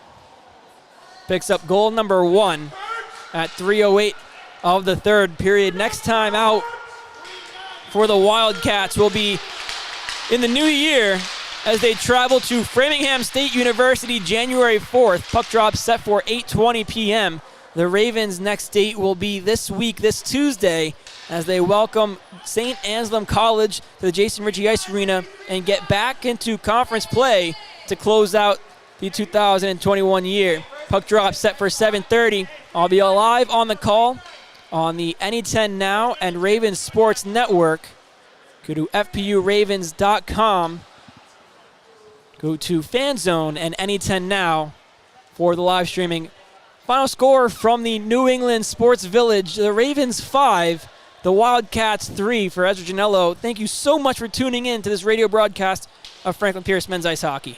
picks up goal number 1 at 3:08 of the 3rd period. Next time out for the Wildcats will be in the new year as they travel to Framingham State University January 4th. Puck drop set for 8:20 p.m. The Ravens' next date will be this week, this Tuesday, as they welcome St. Anselm College to the Jason Ritchie Ice Arena and get back into conference play to close out the 2021 year. Puck drop set for 7:30. I'll be live on the call on the Any10 Now and Ravens Sports Network. Go to fpuravens.com. Go to Fan Zone and Any10 Now for the live streaming. Final score from the New England Sports Village, the Ravens 5, the Wildcats 3 for Ezra Janello. Thank you so much for tuning in to this radio broadcast of Franklin Pierce Men's Ice Hockey.